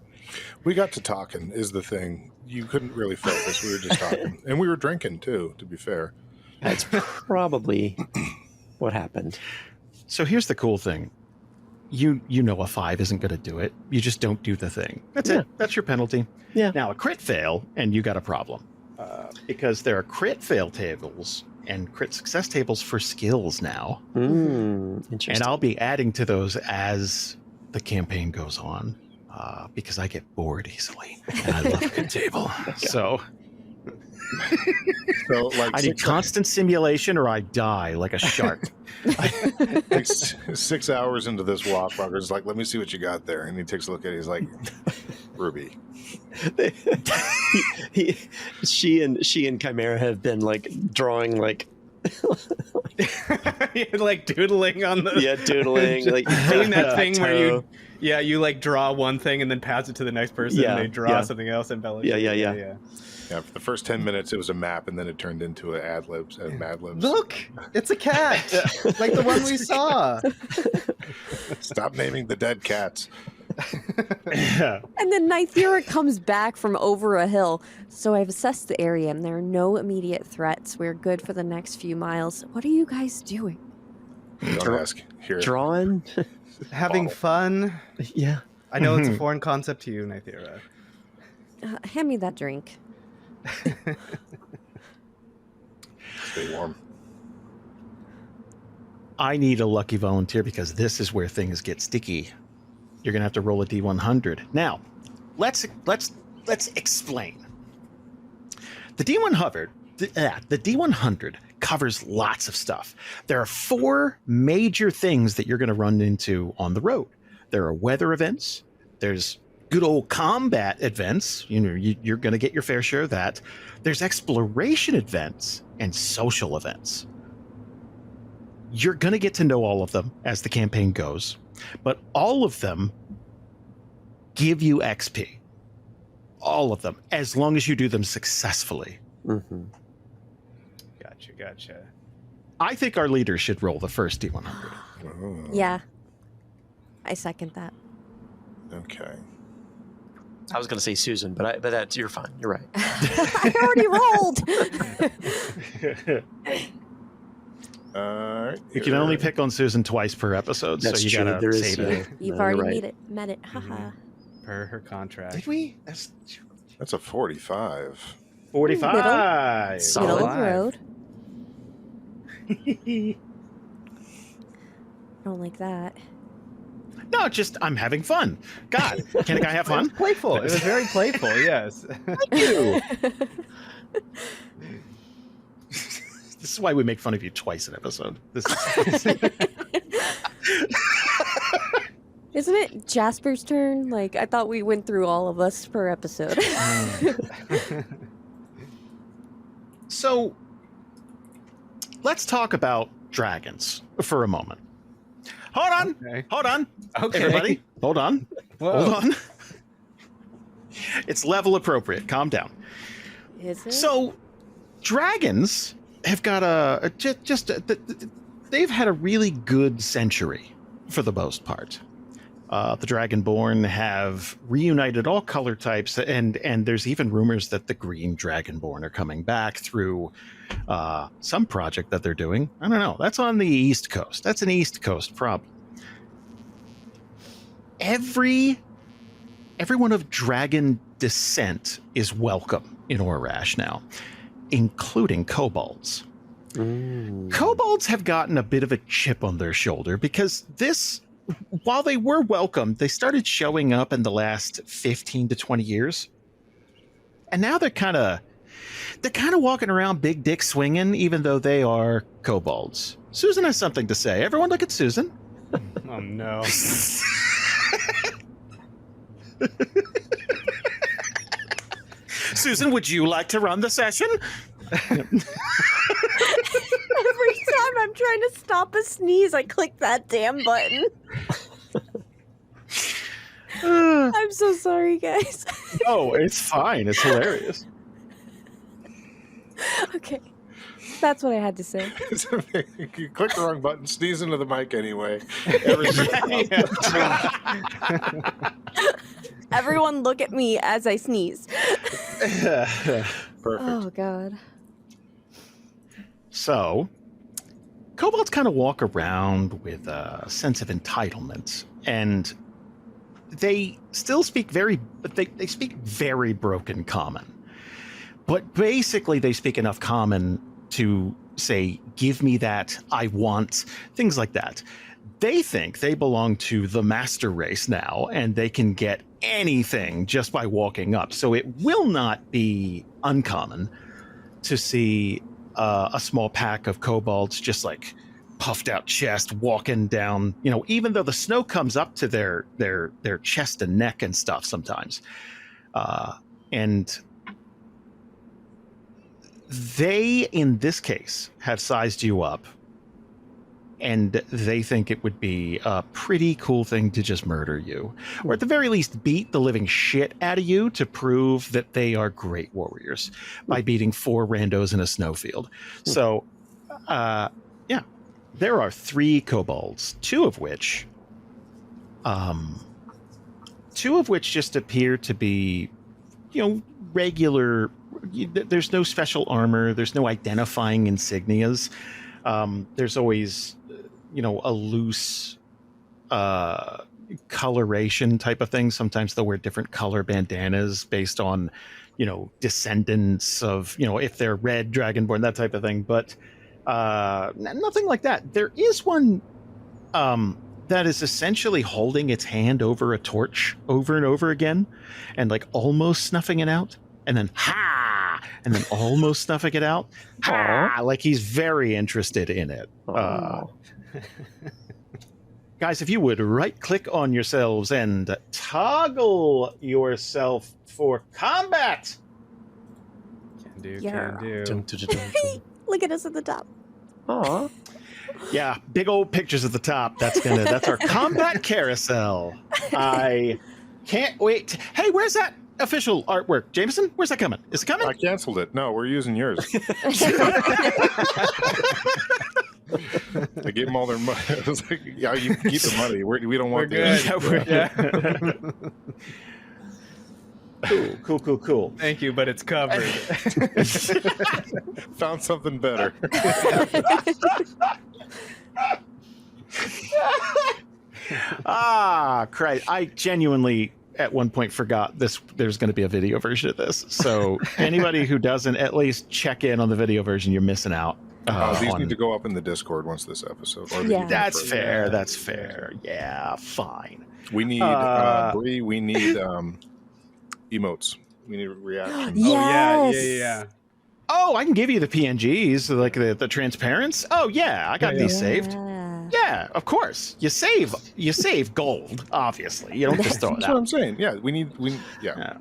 We got to talking is the thing. You couldn't really focus. We were just talking. And we were drinking, too, to be fair. That's probably what happened. So here's the cool thing. You know a 5 isn't going to do it. You just don't do the thing. That's it. That's your penalty. Yeah. Now, a crit fail, and you got a problem. Because there are crit fail tables and crit success tables for skills now. Interesting. And I'll be adding to those as the campaign goes on. Because I get bored easily. And I love a good table. So like I need constant simulation or I die like a shark. like 6 hours into this walk, Walker's like, let me see what you got there. And he takes a look at it. He's like, Ruby. She and Chimera have been like drawing like like doodling on the doodling like doing that thing where you like draw one thing and then pass it to the next person and they draw something else and embellish yeah. Yeah, for the first 10 minutes, it was a map, and then it turned into an ad-libs and Mad-libs. Look, it's a cat, like the one we saw. Stop naming the dead cats. And then Nythera comes back from over a hill. So I've assessed the area, and there are no immediate threats. We're good for the next few miles. What are you guys doing? Don't ask. Here. Drawing? Having fun. Yeah. I know it's a foreign concept to you, Nythera. Hand me that drink. Stay warm. I need a lucky volunteer because this is where things get sticky. You're gonna have to roll a D100. Now, let's explain. The D100 covers lots of stuff. There are 4 major things that you're gonna run into on the road. There are weather events. There's good old combat events. You're going to get your fair share of that. There's exploration events and social events. You're going to get to know all of them as the campaign goes, but all of them give you XP. All of them, as long as you do them successfully. Mm-hmm. Gotcha. I think our leader should roll the first D100. Oh, Yeah. I second that. okay. I was going to say Susan, but that's you're fine. You're right. I already rolled. All right. You can only pick on Susan twice per episode, That's so you true. gotta There is, save it. You've No, already you're right. met it. Haha. Per her contract. Did we? That's a 45. 45. Solid. Middle of the Alive. road. Don't like that. No, just I'm having fun. God, can a guy have It was fun? playful. It was very playful. Yes. You. This is why we make fun of you twice an episode. This is, Isn't it Jasper's turn? Like, I thought we went through all of us per episode. so let's talk about dragons for a moment. Hold on, Okay. everybody. Hold on. Whoa. Hold on. It's level appropriate. Calm down. Is it? So, dragons have got they've had a really good century for the most part. The Dragonborn have reunited all color types, and there's even rumors that the green Dragonborn are coming back through some project that they're doing. I don't know. That's on the East Coast. That's an East Coast problem. Everyone of dragon descent is welcome in Orash now, including kobolds. Kobolds have gotten a bit of a chip on their shoulder because while they were welcome, they started showing up in the last 15 to 20 years. And now they're kind of walking around big dick swinging, even though they are kobolds. Susan has something to say. Everyone look at Susan. Oh no. Susan, would you like to run the session? Every time I'm trying to stop a sneeze, I click that damn button. I'm so sorry, guys. Oh, it's fine. It's hilarious. Okay. That's what I had to say. You click the wrong button, sneeze into the mic anyway. Everything Everyone look at me as I sneeze. perfect. Oh, God. So, kobolds kind of walk around with a sense of entitlement, and they still speak they speak very broken common. But basically, they speak enough common to say, give me that, I want, things like that. They think they belong to the master race now, and they can get anything just by walking up. So it will not be uncommon to see a small pack of kobolds just like puffed out chest walking down, even though the snow comes up to their chest and neck and stuff sometimes. And they, in this case, have sized you up, and they think it would be a pretty cool thing to just murder you, or at the very least beat the living shit out of you to prove that they are great warriors by beating 4 randos in a snowfield. So, there are 3 kobolds, two of which just appear to be, regular. There's no special armor. There's no identifying insignias. There's always, a loose coloration type of thing. Sometimes they'll wear different color bandanas based on, descendants of, if they're red dragonborn, that type of thing. But nothing like that. There is one that is essentially holding its hand over a torch over and over again and like almost snuffing it out. And then, and then almost snuffing it out. Like he's very interested in it. guys, if you would right-click on yourselves and toggle yourself for combat. Can do, Yeah. can do. Look at us at the top. Aw. Yeah, big old pictures at the top. That's our combat carousel. I can't wait. Hey, where's that official artwork, Jameson? Where's that coming? Is it coming? I canceled it. No, we're using yours. I gave them all their money. I was like, yeah, you keep the money. We don't want We're good. Cool. Thank you, but it's covered. Found something better. Christ. I genuinely at one point forgot there's going to be a video version of this. So anybody who doesn't at least check in on the video version, you're missing out. These need to go up in the Discord once this episode. Or Yeah. That's fair. That's fair. Yeah, fine. We need Bree. We need emotes. We need reactions. Yeah. Oh, I can give you the PNGs, like the transparents. Oh yeah, I got these saved. Yeah, of course. You save gold, obviously. You don't just throw it That's what out. I'm saying. Yeah, we need. Yeah.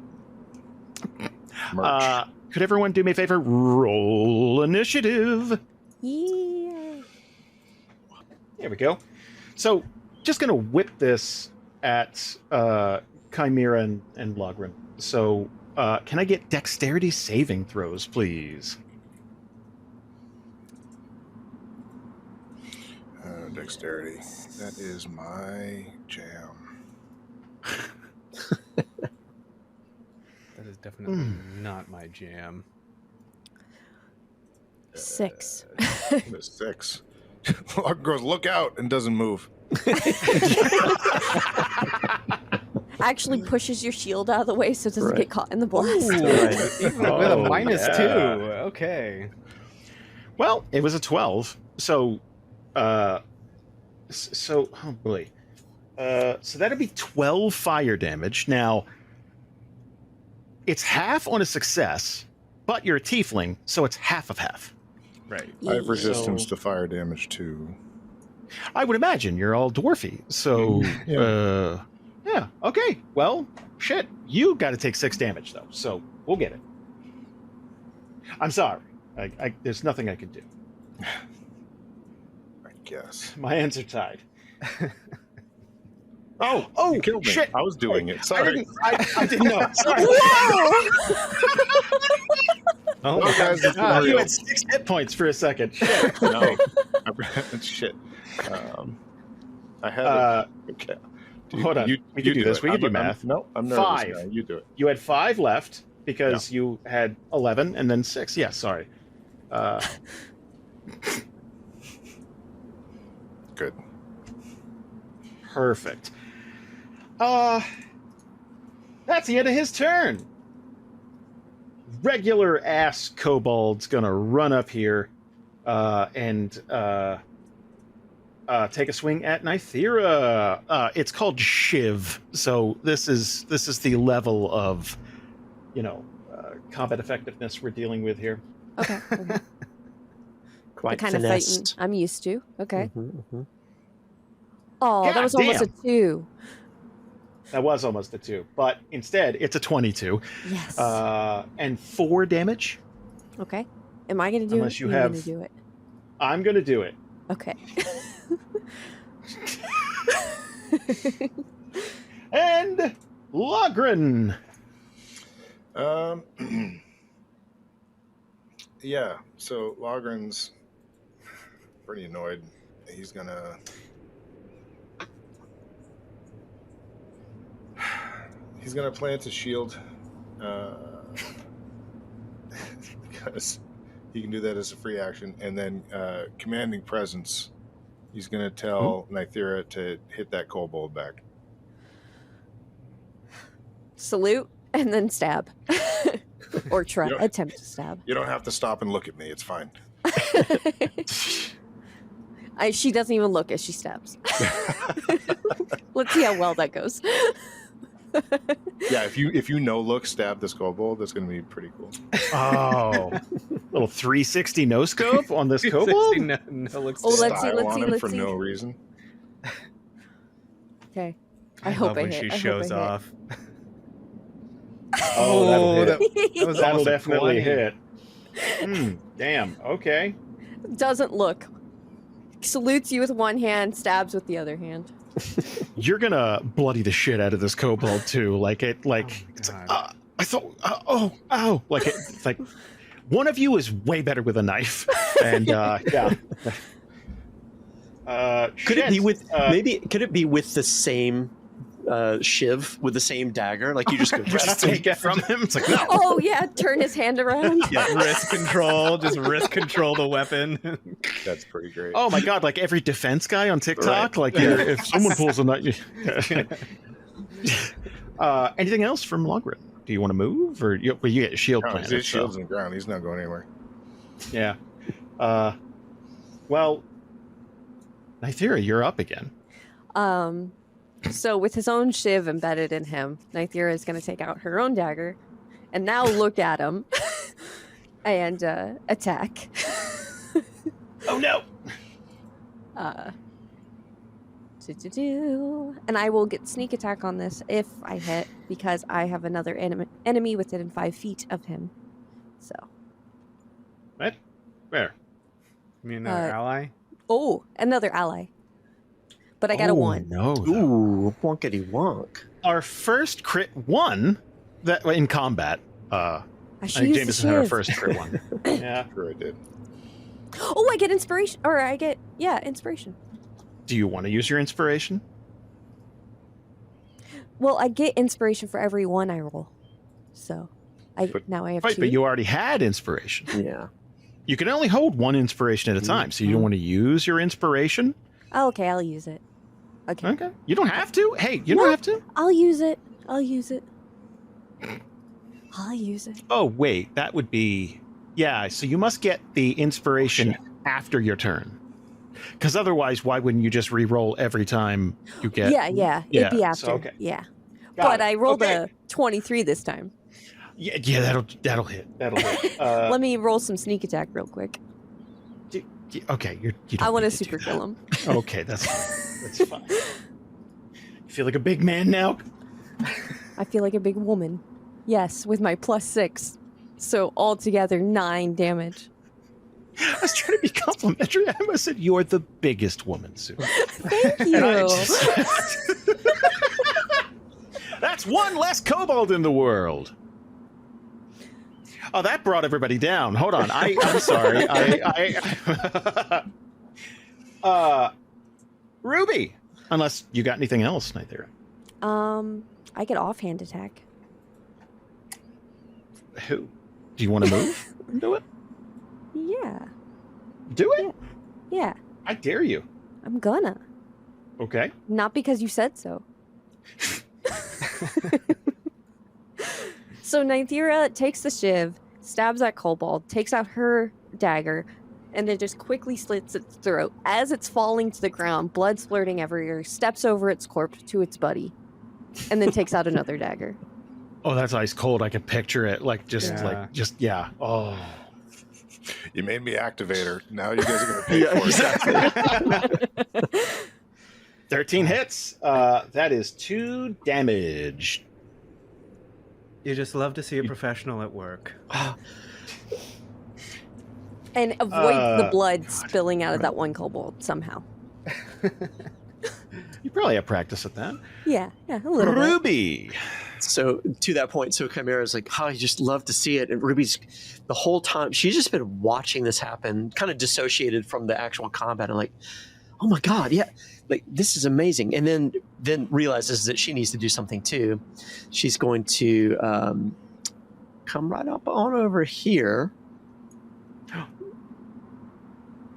Merch. Could everyone do me a favor? Roll initiative. Yeah. There we go. So, just gonna whip this at Chimera and Logren. So, can I get dexterity saving throws, please? Dexterity. That is my jam. That is definitely not my jam. 6. The 6. Log goes, look out, and doesn't move. Actually pushes your shield out of the way so it doesn't Right. get caught in the blast. Even with a Oh, -2. yeah. Okay. Well, it was a 12. So, oh boy. So that'd be 12 fire damage. Now, it's half on a success, but you're a tiefling, so it's half of half. Right. I have resistance So- to fire damage too. I would imagine you're all dwarfy. So, yeah. Okay. Well, shit. You got to take 6 damage, though. So we'll get it. I'm sorry. There's nothing I can do. I guess. My hands are tied. Oh, Oh, you killed me. shit. I was doing it. I Sorry. didn't know. Sorry. Oh, Oh, guys, it's You real. had 6 hit points for a second. Shit. No. Shit. I had okay. Hold on. We can do this. We can do math. No, I'm nervous 5. now. You do it. You had 5 left because you had 11 and then 6. Yeah, sorry. Good. Perfect. That's the end of his turn. Regular ass kobold's gonna run up here and take a swing at Nythera. It's called Shiv, so this is the level of combat effectiveness we're dealing with here. Okay. The Quite kind of fighting finessed. I'm used to. Okay. Mhm. Oh, that God was almost a damn. 2. That was almost a 2, but instead it's a 22 Yes. and 4 damage. Okay. Am I going to do Unless it? you You're have- gonna do it. I'm gonna do it. Okay. And Logren. Yeah. So Logren's pretty annoyed. He's gonna. He's gonna plant a shield, because he can do that as a free action, and then commanding presence. He's gonna tell Nythera to hit that kobold back. Salute and then stab. Or try You don't- attempt to stab. You don't have to stop and look at me. It's fine. She doesn't even look as she stabs. Let's see how well that goes. Yeah, if you look stab this kobold, that's gonna be pretty cool. Oh, little 360 no scope on this kobold. No looks Oh, let's see, Style let's on see, him let's for see. no reason. Okay. I hope love I when hit. she I hope shows I hit. off. Oh, that'll hit. that was That'll almost a definitely 20. hit. Damn. Okay. Doesn't look. Salutes you with one hand, stabs with the other hand. You're gonna bloody the shit out of this kobold too. Like it. Like Oh it's my like. I thought. Ow. Like it's like one of you is way better with a knife. And yeah. Could it be with maybe? Could it be with the same shiv, with the same dagger? Like you just go Just take it from him. It's like no. Oh yeah, turn his hand around. Yeah, wrist control. Just wrist control the weapon. That's pretty great. Oh my god! Like every defense guy on TikTok. Right. Like if someone pulls a knife. Anything else from Logrin? Do you want to move, or you get a shield No, planted? his so- shield's in the ground. He's not going anywhere. Yeah. Well, Nythera, you're up again. So with his own shiv embedded in him, Nythera is going to take out her own dagger, and now look at him and attack. Oh no! And I will get sneak attack on this if I hit, because I have another enemy within 5 feet of him. So. What? Where? You mean another ally? Oh, another ally. But I got a 1. No. Ooh, wonkety wonk. Our first crit one that in combat. I I should think use Jameson the had our shiv. first crit one. Yeah. Sure, I did. Oh, I get inspiration, or I get inspiration. Do you want to use your inspiration? Well, I get inspiration for every 1 I roll. So, now I have Right, 2. but you already had inspiration. Yeah. You can only hold 1 inspiration at a time, so you don't want to use your inspiration. Oh, okay, I'll use it. Okay. Okay. You don't have to. Hey, you don't have to. I'll use it. I'll use it. Oh, wait. That would be... Yeah, so you must get the inspiration after your turn. Because otherwise, why wouldn't you just re-roll every time you get... Yeah. It'd be Yeah, after. so, okay. Yeah. Got But it. I rolled Okay. a 23 this time. Yeah, that'll hit. That'll hit. Let me roll some sneak attack real quick. Okay, you don't I want need to do super that. kill him. Okay, that's fine. That's fine. You feel like a big man now? I feel like a big woman. Yes, with my +6. So altogether 9 damage. I was trying to be complimentary. I almost said you're the biggest woman, Sue. Thank And I you. just- That's 1 less kobold in the world. Oh, that brought everybody down. Hold on. I'm sorry. Ruby. Unless you got anything else, Nythera. I get offhand attack. Who? Do you want to move? Do it. Yeah. Do it. Yeah. I dare you. I'm gonna. Okay. Not because you said so. So Nythera takes the shiv, stabs at Kobold, takes out her dagger, and then just quickly slits its throat. As it's falling to the ground, blood splurting everywhere, steps over its corpse to its buddy, and then takes out another dagger. Oh, that's ice cold. I can picture it. Yeah. Oh. You made me activator. Now you guys are going to pay for it. 13 hits. That is 2 damage. You just love to see a professional at work. And avoid the blood God. spilling out of that one kobold somehow. You probably have practice at that. Yeah, a little bit. Ruby. So to that point, so Chimera's like, oh, I just love to see it. And Ruby's the whole time, she's just been watching this happen, kind of dissociated from the actual combat. And like, oh my God, yeah, like this is amazing. And then realizes that she needs to do something too. She's going to come right up on over here.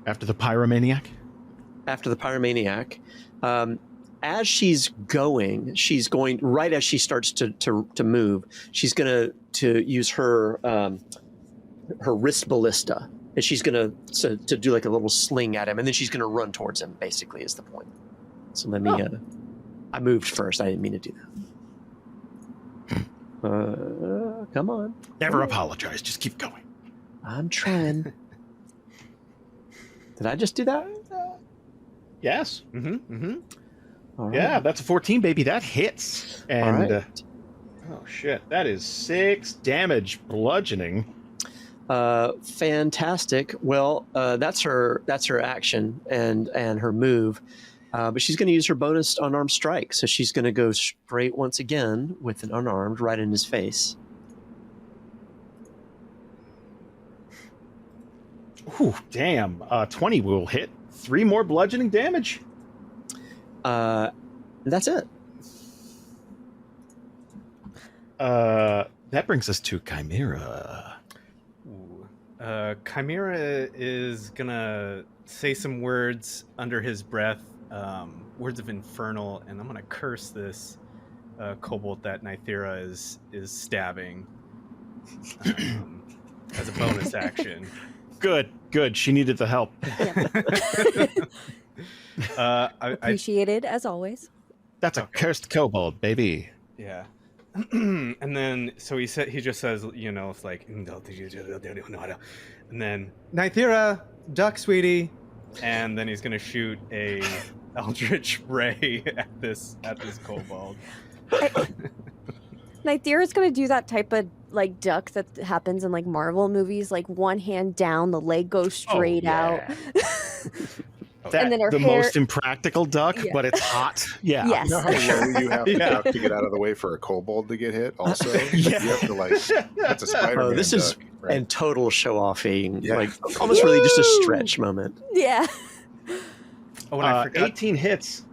After the pyromaniac? After the pyromaniac. As she's going right as she starts to move, she's going to use her wrist ballista, and she's going to do like a little sling at him, and then she's going to run towards him. Basically, is the point. So let me. I moved first. I didn't mean to do that. Come on. Never apologize. Just keep going. I'm trying. Did I just do that? Yes. Mm-hmm. Mm-hmm. All right. Yeah, that's a 14, baby. That hits. All And right. oh shit, that is 6 damage bludgeoning. Fantastic. Well, that's her action and her move. But she's going to use her bonus unarmed strike. So she's going to go straight once again with an unarmed right in his face. Ooh, damn. 20 will hit. 3 more bludgeoning damage. That's it. That brings us to Chimera. Ooh. Chimera is gonna say some words under his breath, words of infernal, and I'm gonna curse this kobold that Nythera is stabbing as a bonus action. Good. She needed the help. Appreciated as always. That's a cursed kobold, baby. Yeah. And then so he just says, you know, it's like, and then Nythera, duck, sweetie, and then he's gonna shoot a eldritch ray at this kobold. Nythera's gonna do that type of like duck that happens in like Marvel movies, like one hand down, the leg goes straight out. And then her hair... most impractical duck, but it's hot. Yeah. Yes. You know how low you have to duck to get out of the way for a kobold to get hit? Also, you have to that's a Spider-Man. This duck, is right? and total show-offing, like almost really just a stretch moment. Yeah. Oh, and I forgot. 18 hits.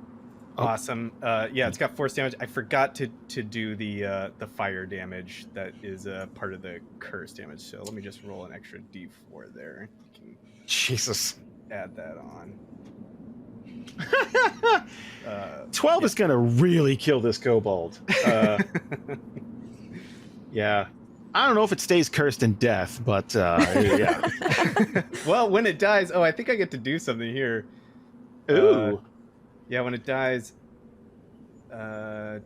Awesome. Yeah, it's got force damage. I forgot to do the fire damage that is part of the curse damage. So let me just roll an extra D4 there. You can Jesus. add that on. 12 is gonna really kill this kobold. Yeah. I don't know if it stays cursed in death, but yeah. Well, when it dies, I think I get to do something here. Ooh. Yeah, when it dies, I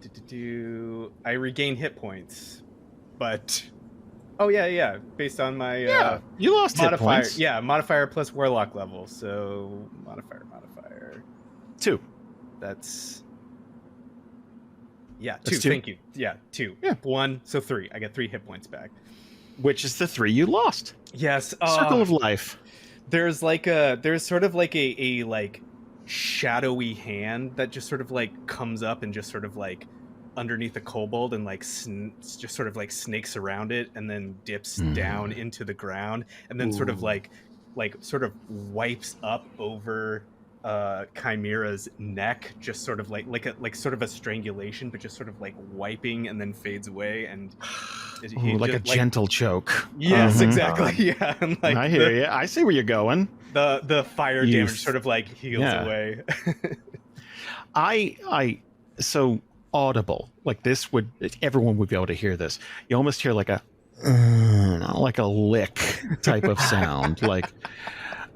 regain hit points, but based on my you lost hit modifier. points. Yeah, modifier plus warlock level, so modifier. 2. That's 2. That's 2? Thank you. Yeah, 2. Yeah. 1, so 3. I get 3 hit points back. Which is the 3 you lost. Yes. Circle of life. There's sort of like a like shadowy hand that just sort of like comes up and just sort of like underneath a kobold and like just sort of like snakes around it and then dips down into the ground and then sort of like sort of wipes up over Chimera's neck, just sort of like sort of a strangulation, but just sort of like wiping and then fades away, and like a gentle choke. Yes, exactly. Yeah, and like I hear you. I see where you're going. The fire damage sort of like heals away. So audible like this everyone would be able to hear this. You almost hear like a lick type of sound, like.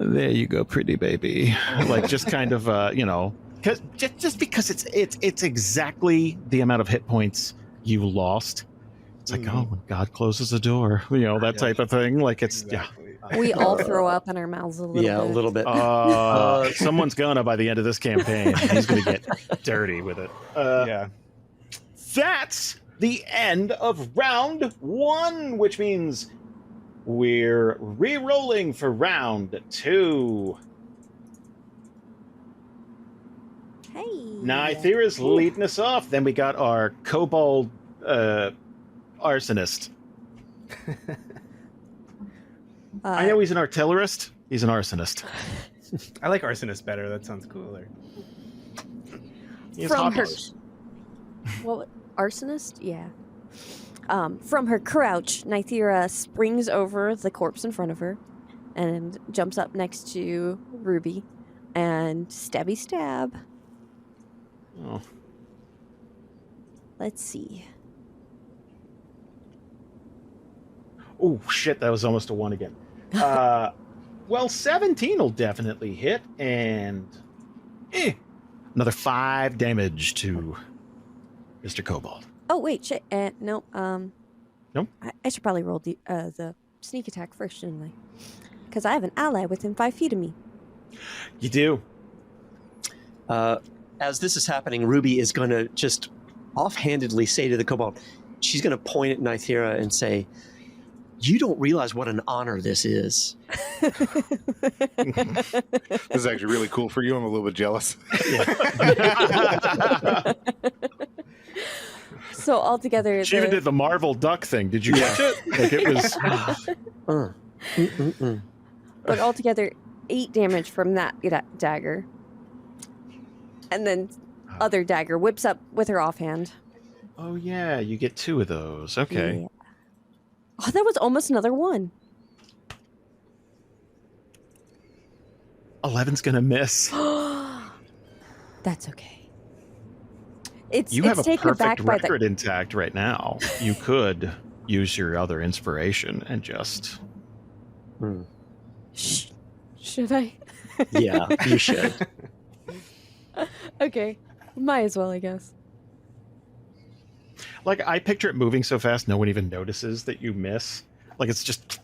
There you go, pretty baby. Like just kind of, because just because it's exactly the amount of hit points you lost. It's like, oh, when God closes the door, that type of thing. Like it's Exactly. We all throw up in our mouths a little bit. Yeah, a little bit. Someone's gonna by the end of this campaign. He's gonna get dirty with it. That's the end of round 1, which means. We're re-rolling for round 2. Hey. Nythera's leading us off. Then we got our kobold arsonist. I know he's an artillerist. He's an arsonist. I like arsonist better. That sounds cooler. From her, what arsonist? Yeah. From her crouch, Nythera springs over the corpse in front of her and jumps up next to Ruby and stabby stab. Oh. Let's see. Oh, shit. That was almost a 1 again. Well, 17 will definitely hit, and another 5 damage to Mr. Kobold. Oh wait, shit. No. Nope. I should probably roll the sneak attack first, shouldn't I? Because I have an ally within 5 feet of me. You do. as this is happening, Ruby is going to just offhandedly say to the kobold, she's going to point at Nythera and say, "You don't realize what an honor this is." This is actually really cool for you. I'm a little bit jealous. So altogether, She even did the Marvel duck thing. Did you catch it? Like it was. but altogether, 8 damage from that dagger, and then other dagger whips up with her offhand. Oh yeah, you get 2 of those. Okay. Yeah. Oh, that was almost another 1. 11's gonna miss. That's okay. It's You have a taken perfect aback by record intact right now. You could use your other inspiration and just. Should I? Yeah, you should. Okay, might as well, I guess. Like I picture it moving so fast, no one even notices that you miss. Like it's just.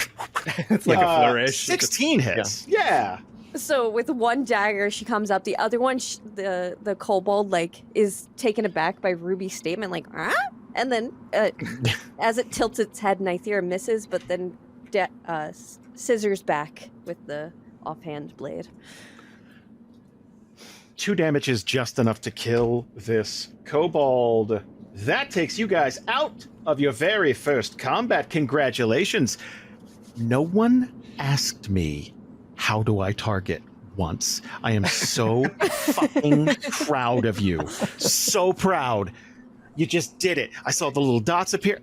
It's like a flourish. 16 hits. Yeah. So with one dagger, she comes up. The other one, the kobold, like is taken aback by Ruby's statement, like, ah? And then as it tilts its head, Nythera misses, but then scissors back with the offhand blade. 2 damage is just enough to kill this kobold. That takes you guys out of your very first combat. Congratulations. No one asked me, how do I target once? I am so fucking proud of you. So proud. You just did it. I saw the little dots appear.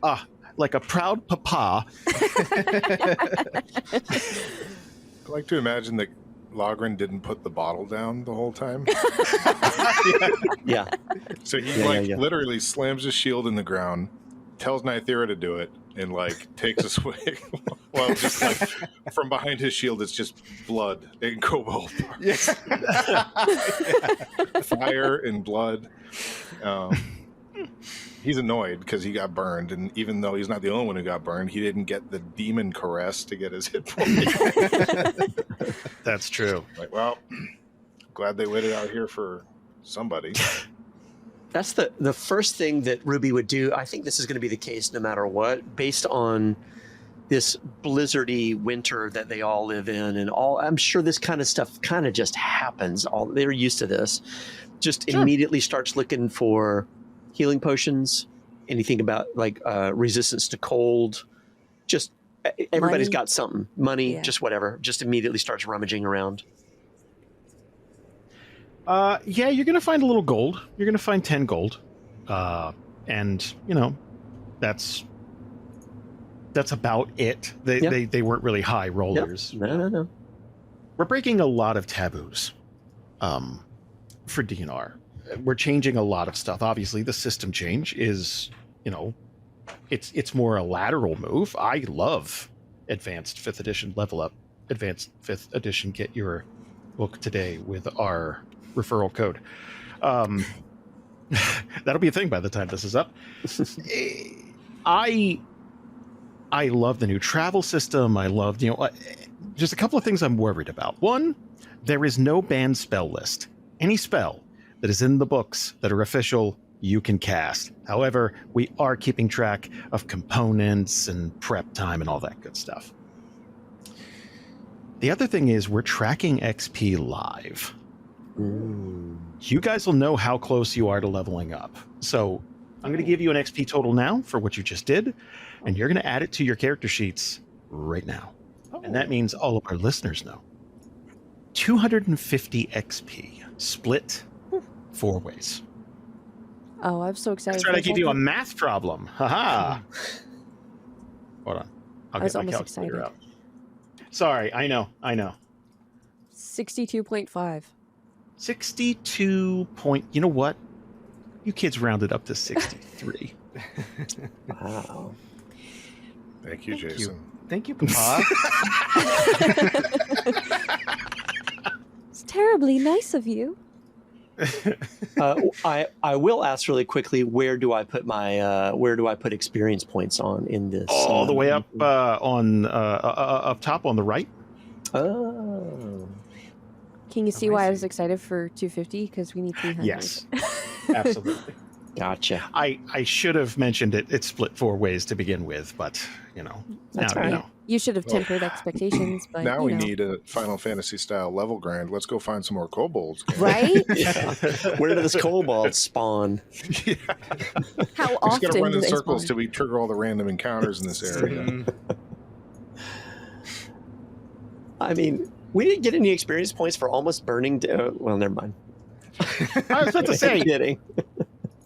Like a proud papa. I like to imagine that Logren didn't put the bottle down the whole time. Yeah. So he literally slams his shield in the ground, tells Nythera to do it, and like takes a swig. Well, just like from behind his shield, it's just blood and kobold. Fire and blood. He's annoyed because he got burned, and even though he's not the only one who got burned, he didn't get the demon caress to get his hit point. That's true. Like, well, glad they waited out here for somebody. That's the first thing that Ruby would do. I think this is going to be the case no matter what, based on this blizzardy winter that they all live in, and all. I'm sure this kind of stuff kind of just happens. They're used to this. Just immediately starts looking for healing potions. Anything about like resistance to cold. Just everybody's got something. Money, just whatever. Just immediately starts rummaging around. Yeah, you're going to find a little gold. You're going to find 10 gold. And, you know, that's about it. They weren't really high rollers. Yep. No. We're breaking a lot of taboos for D&R. We're changing a lot of stuff. Obviously, the system change is, you know, it's more a lateral move. I love advanced 5th edition level up. Advanced 5th edition, get your book today with our referral code. That'll be a thing by the time this is up. I love the new travel system. I love, you know, just a couple of things I'm worried about. One, there is no banned spell list. Any spell that is in the books that are official, you can cast. However, we are keeping track of components and prep time and all that good stuff. The other thing is we're tracking XP live. Ooh. You guys will know how close you are to leveling up. So I'm going to give you an XP total now for what you just did, and you're going to add it to your character sheets right now. And that means all of our listeners know. 250 XP split 4 ways. Oh, I'm so excited. That's right, I give you a math problem. Haha. Hold on. I'll I was get my almost calculator excited. out. Sorry, I know. 62.5. 62 point. You know what? You kids rounded up to 63. Wow. Thank you, Jason. Thank you, Papa. It's terribly nice of you. I will ask really quickly, where do I put experience points on in this? All the way up up top on the right. Oh. Can you see why I was excited for 250? Because we need 300. Yes, absolutely. Gotcha. I should have mentioned it. It's split 4 ways to begin with, but That's now all you right. know. You should have tempered expectations, but Now you we know. need a Final Fantasy style level grind. Let's go find some more kobolds. Right? Yeah. Where did this kobold spawn? Yeah. How We just often gotta run do in they circles spawn? till we trigger all the random encounters in this area. Mm, I mean, we didn't get any experience points for almost burning down. Well, never mind. I was about to say, Kidding.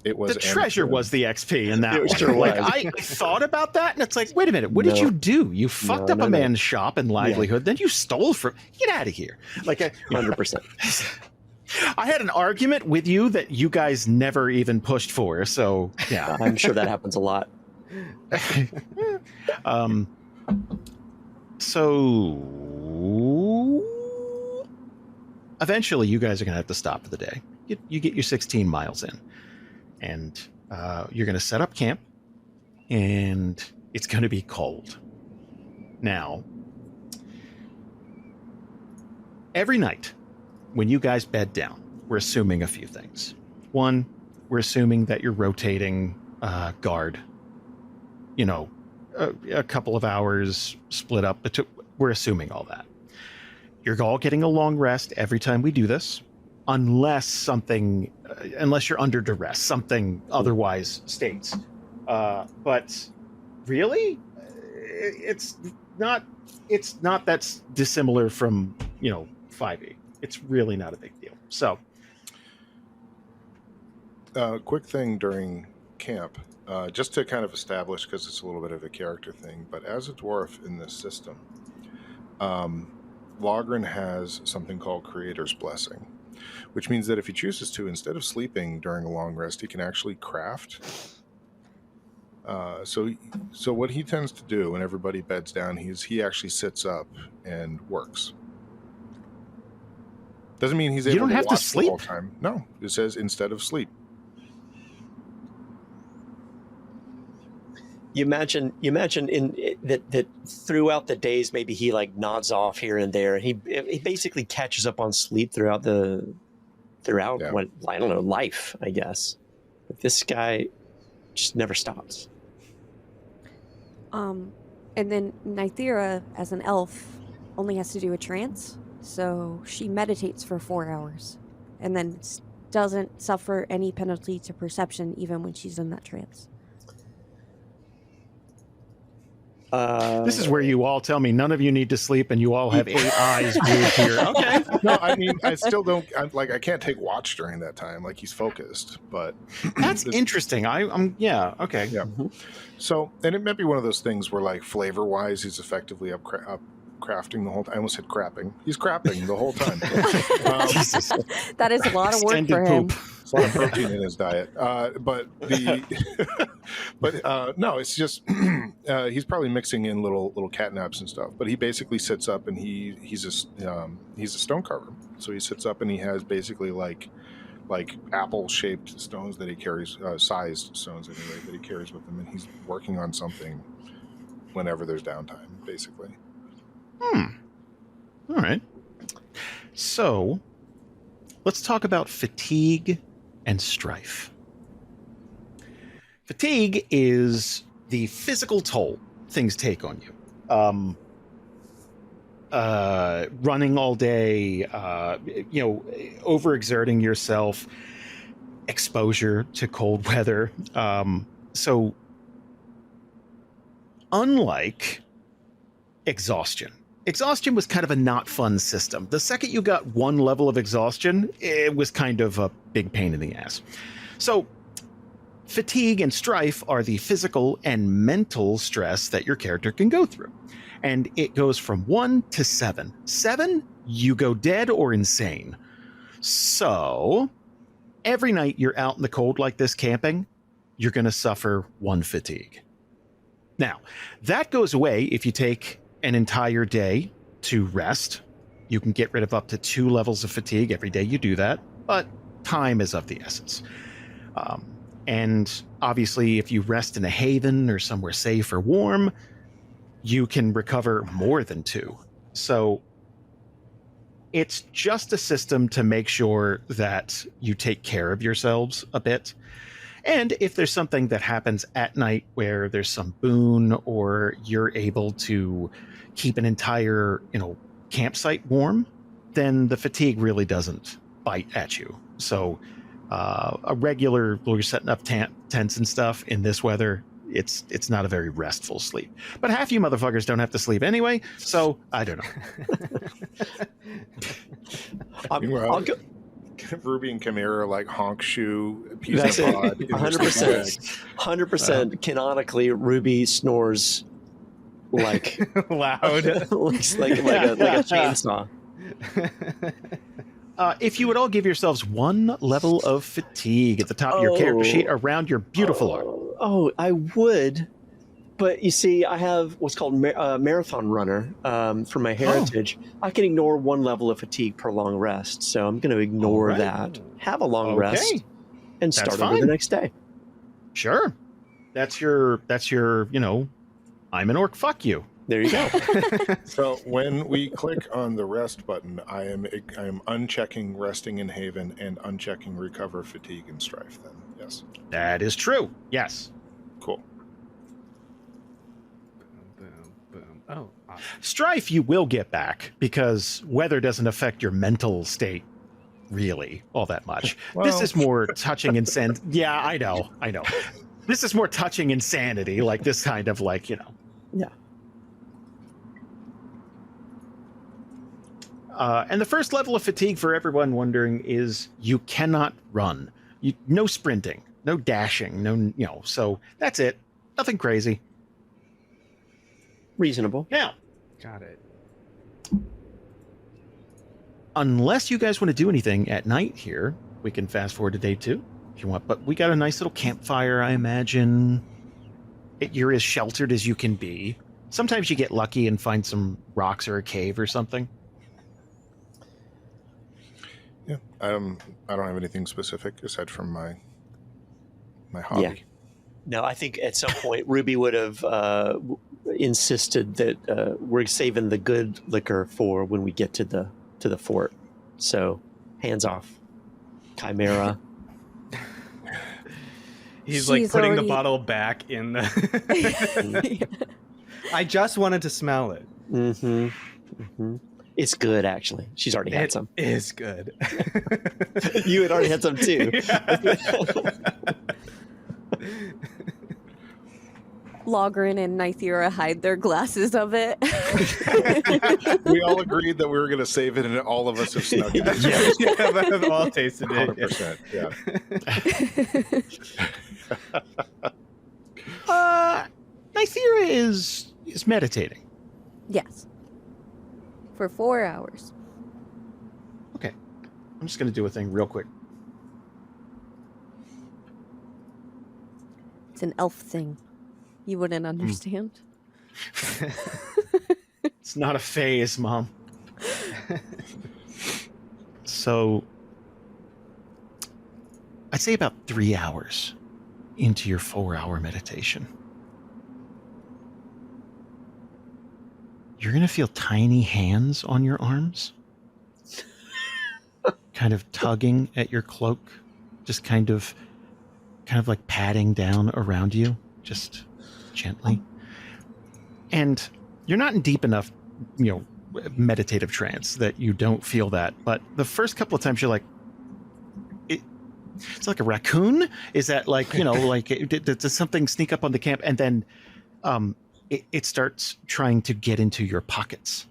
It was the treasure Anakin. was the XP in that It one. sure Like, was. I thought about that, and it's like, wait a minute, what did No. you do? You fucked up no, a no. man's shop and livelihood, then you stole from. Get out of here! Like, 100%. I had an argument with you that you guys never even pushed for. So yeah, I'm sure that happens a lot. So eventually, you guys are gonna have to stop for the day. You get your 16 miles in, and you're gonna set up camp, and it's gonna be cold. Now, every night when you guys bed down, we're assuming a few things. One, we're assuming that you're rotating guard. A couple of hours split up. We're assuming all that. You're all getting a long rest every time we do this, unless you're under duress, something otherwise states. But really, it's not that dissimilar from 5e. It's really not a big deal. So, Quick thing during camp, just to kind of establish, because it's a little bit of a character thing, but as a dwarf in this system, Logren has something called Creator's Blessing, which means that if he chooses to, instead of sleeping during a long rest, he can actually craft. So what he tends to do when everybody beds down, he actually sits up and works. Doesn't mean he's able You don't to have to watch sleep? the whole time. No, it says instead of sleep. You imagine that throughout the days, maybe he like nods off here and there. He basically catches up on sleep throughout Yeah. what I don't know, life, I guess. But this guy just never stops. And then Nythera, as an elf, only has to do a trance, so she meditates for 4 hours, and then doesn't suffer any penalty to perception even when she's in that trance. this is where you all tell me none of you need to sleep, and you all have 8 eyes glued here. Okay. No, I mean, I still don't. I can't take watch during that time. Like, he's focused, but That's interesting. Yeah. Okay. Yeah. So, and it might be one of those things where, like, flavor wise, he's effectively up crafting the whole time. I almost said crapping. He's crapping the whole time. Jesus. That is a lot of work Extended for him. poop. There's a lot of protein in his diet. No, it's just he's probably mixing in little catnaps and stuff. But he basically sits up and he's a stone carver. So he sits up and he has basically like apple shaped stones that he carries, sized stones anyway, that he carries with him, and he's working on something whenever there's downtime, basically. All right. So, let's talk about fatigue and strife. Fatigue is the physical toll things take on you. Running all day, overexerting yourself, exposure to cold weather. So, unlike exhaustion was kind of a not fun system. The second you got one level of exhaustion, it was kind of a big pain in the ass. So, fatigue and strife are the physical and mental stress that your character can go through. And it goes from 1 to 7. 7, you go dead or insane. So, every night you're out in the cold like this camping, you're going to suffer 1 fatigue. Now, that goes away if you take an entire day to rest. You can get rid of up to 2 levels of fatigue every day you do that, but time is of the essence. And obviously, if you rest in a haven or somewhere safe or warm, you can recover more than 2. So It's just a system to make sure that you take care of yourselves a bit. And if there's something that happens at night where there's some boon or you're able to keep an entire, campsite warm, then the fatigue really doesn't bite at you. So a regular, you're setting up tents and stuff in this weather, it's not a very restful sleep. But half you motherfuckers don't have to sleep anyway, so I don't know. Meanwhile, Ruby and Chimera like honk shoe peas That's in it. a pod. 100%. 100%. Canonically, Ruby snores like Loud. like a chainsaw. If you would all give yourselves one level of fatigue at the top of your character sheet around your beautiful arm. Oh, I would. But you see, I have what's called marathon runner for my heritage. I can ignore one level of fatigue per long rest. So I'm going to ignore that, have a long rest, and start over the next day. Sure. That's your, I'm an orc, fuck you. There you go. So when we click on the rest button, I am unchecking resting in haven and unchecking recover fatigue and strife then. Yes. That is true. Yes. Cool. Oh, awesome. Strife you will get back because weather doesn't affect your mental state really all that much. This is more touching insanity. Yeah, I know. This is more touching insanity, like this kind of Yeah. And the first level of fatigue for everyone wondering is you cannot run. No sprinting, no dashing, so that's it. Nothing crazy. Reasonable. Now, Got it. unless you guys want to do anything at night here, we can fast forward to day 2 if you want. But we got a nice little campfire, I imagine. You're as sheltered as you can be. Sometimes you get lucky and find some rocks or a cave or something. Yeah. I don't have anything specific aside from my hobby. Yeah. No, I think at some point Ruby would have insisted that we're saving the good liquor for when we get to the fort. So, hands off, Chimera. He's like putting already... the bottle back in the. I just wanted to smell it. Mm-hmm. Mm-hmm. It's good, actually. She's already had some. It is good. You had already had some too. Logrin and Nythera hide their glasses of it. We all agreed that we were going to save it, and all of us have snuck it. Yeah, I've all tasted it. 100%. Yeah. Nythera is meditating. Yes. For 4 hours. Okay. I'm just going to do a thing real quick. It's an elf thing. You wouldn't understand. It's not a phase, Mom. So, I'd say about 3 hours into your 4-hour meditation. You're going to feel tiny hands on your arms, kind of tugging at your cloak, just kind of like patting down around you, just gently. And you're not in deep enough, meditative trance that you don't feel that. But the first couple of times you're like, it's like a raccoon. Is that like, does something sneak up on the camp? And then, it starts trying to get into your pockets.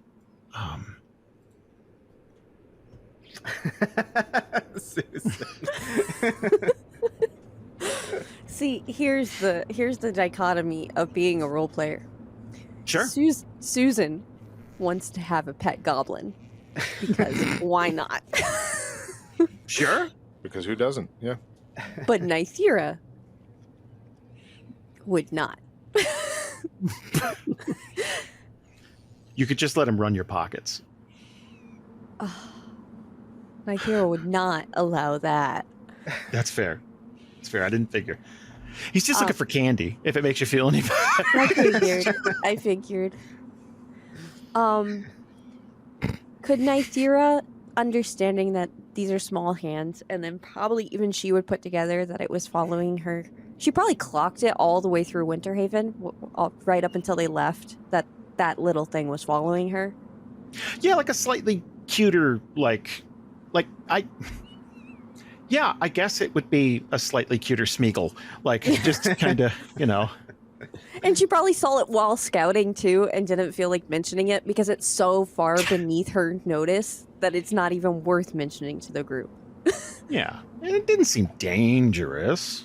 See, here's the dichotomy of being a role player. Sure. Susan wants to have a pet goblin because why not? Sure. Because who doesn't? Yeah. But Nythera would not. You could just let him run your pockets. Nythera would not allow that. That's fair. It's fair. I didn't figure. He's just looking for candy, if it makes you feel any better. I figured. Could Nythera understanding that these are small hands, and then probably even she would put together that it was following her. She probably clocked it all the way through Winterhaven, right up until they left, that little thing was following her. Yeah, like a slightly cuter, I guess it would be a slightly cuter Smeagol. Like, just kind of, And she probably saw it while scouting too and didn't feel like mentioning it because it's so far beneath her notice that it's not even worth mentioning to the group. Yeah, and it didn't seem dangerous.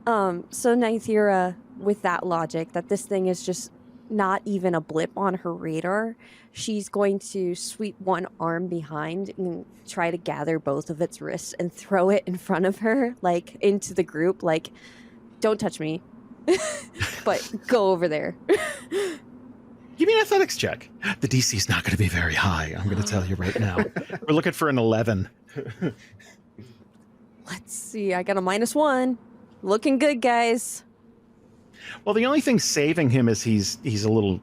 So Nythera, with that logic that this thing is just not even a blip on her radar, she's going to sweep one arm behind and try to gather both of its wrists and throw it in front of her, like into the group, like, don't touch me, but go over there. Give me an athletics check. The DC's not going to be very high, I'm going to tell you right now. We're looking for an 11. Let's see, I got a -1. Looking good, guys. Well, the only thing saving him is he's a little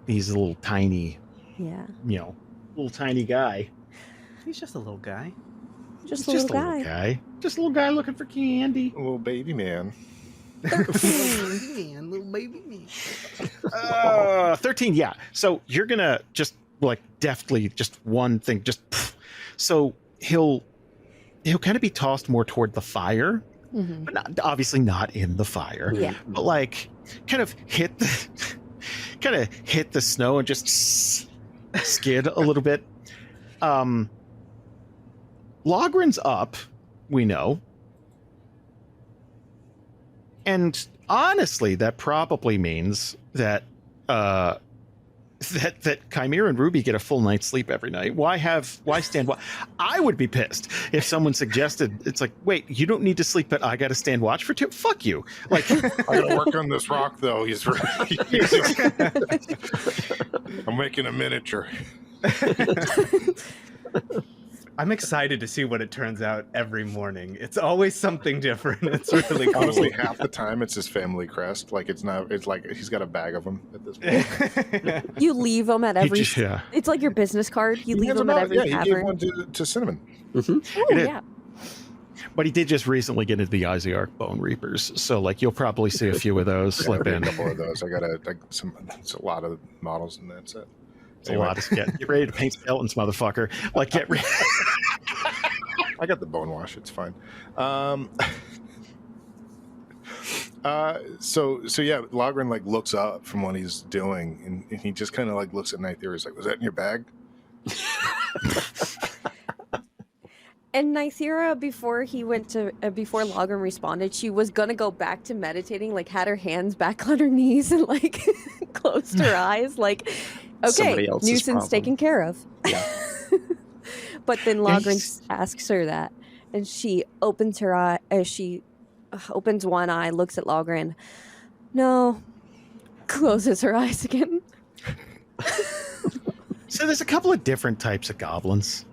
tiny, Yeah. Little tiny guy. He's just a little guy. Just a little guy. Just a little guy looking for candy. A little baby man. 13. Little baby me. 13, yeah. So you're gonna just like deftly, just one thing, so he'll kind of be tossed more toward the fire, Mhm. but obviously not in the fire. Yeah. But like kind of hit the snow and just skid a little bit. Logren's up, we know. And honestly, that probably means that that Chimera and Ruby get a full night's sleep every night. Why stand watch? I would be pissed if someone suggested, it's like, wait, you don't need to sleep, but I got to stand watch for 2. Fuck you. Like, I gotta work on this rock though. He's I'm making a miniature. I'm excited to see what it turns out every morning. It's always something different. It's really cool. Honestly, half the time it's his family crest. Like it's like he's got a bag of them at this point. You leave them at every. yeah. It's like your business card. You leave hands them at out. every Yeah, he gave tavern. one to Cinnamon. Oh, It is. yeah. But he did just recently get into the Isiarch Bone Reapers, so like you'll probably see a few of those slip in. A couple of those. I got it's a lot of models in that set. It's a lot of get ready to paint skeletons, motherfucker. Like get ready. I got the bone wash. It's fine. So yeah, Logren like looks up from what he's doing, and he just kind of like looks at Nythera. He's like, "Was that in your bag?" And Nythera, before Logren responded, she was gonna go back to meditating, like had her hands back on her knees and like closed her eyes, like, okay, Somebody else's nuisance problem. taken care of. Yeah. But then Logren asks her that, and she opens her eye. She opens one eye, looks at Logren. No, closes her eyes again. So there's a couple of different types of goblins.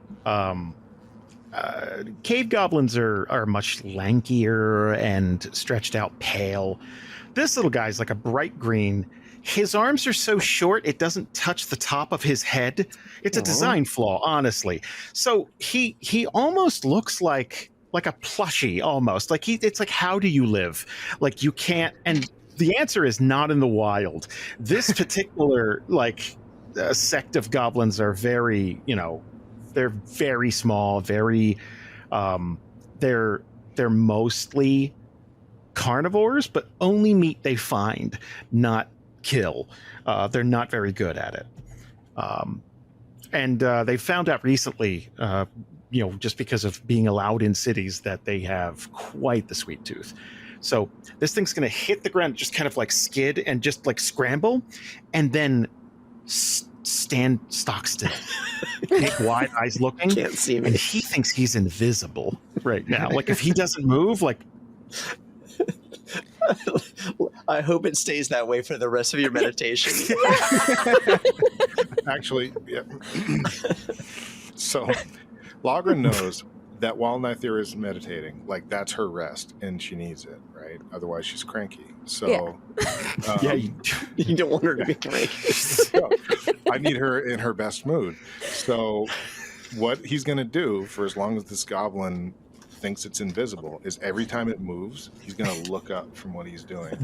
Cave goblins are much lankier and stretched out pale. This little guy's like a bright green. His arms are so short it doesn't touch the top of his head. It's a design flaw, honestly. So he almost looks like a plushie almost. Like it's like, how do you live? Like you can't, and the answer is not in the wild. This particular sect of goblins are very, they're very small, very they're mostly carnivores, but only meat they find, not kill. They're not very good at it. And they found out recently, just because of being allowed in cities, that they have quite the sweet tooth. So this thing's going to hit the ground, just kind of like skid and just like scramble, and then stand stock still, big wide eyes looking. Can't see me. And he thinks he's invisible right now. Like if he doesn't move, like. I hope it stays that way for the rest of your meditation. Actually, yeah. So Logren knows that while Nythera is meditating, like that's her rest, and she needs it, right? Otherwise, she's cranky. So, You don't want her to be cranky. I need her in her best mood. So what he's going to do for as long as this goblin thinks it's invisible is every time it moves, he's going to look up from what he's doing.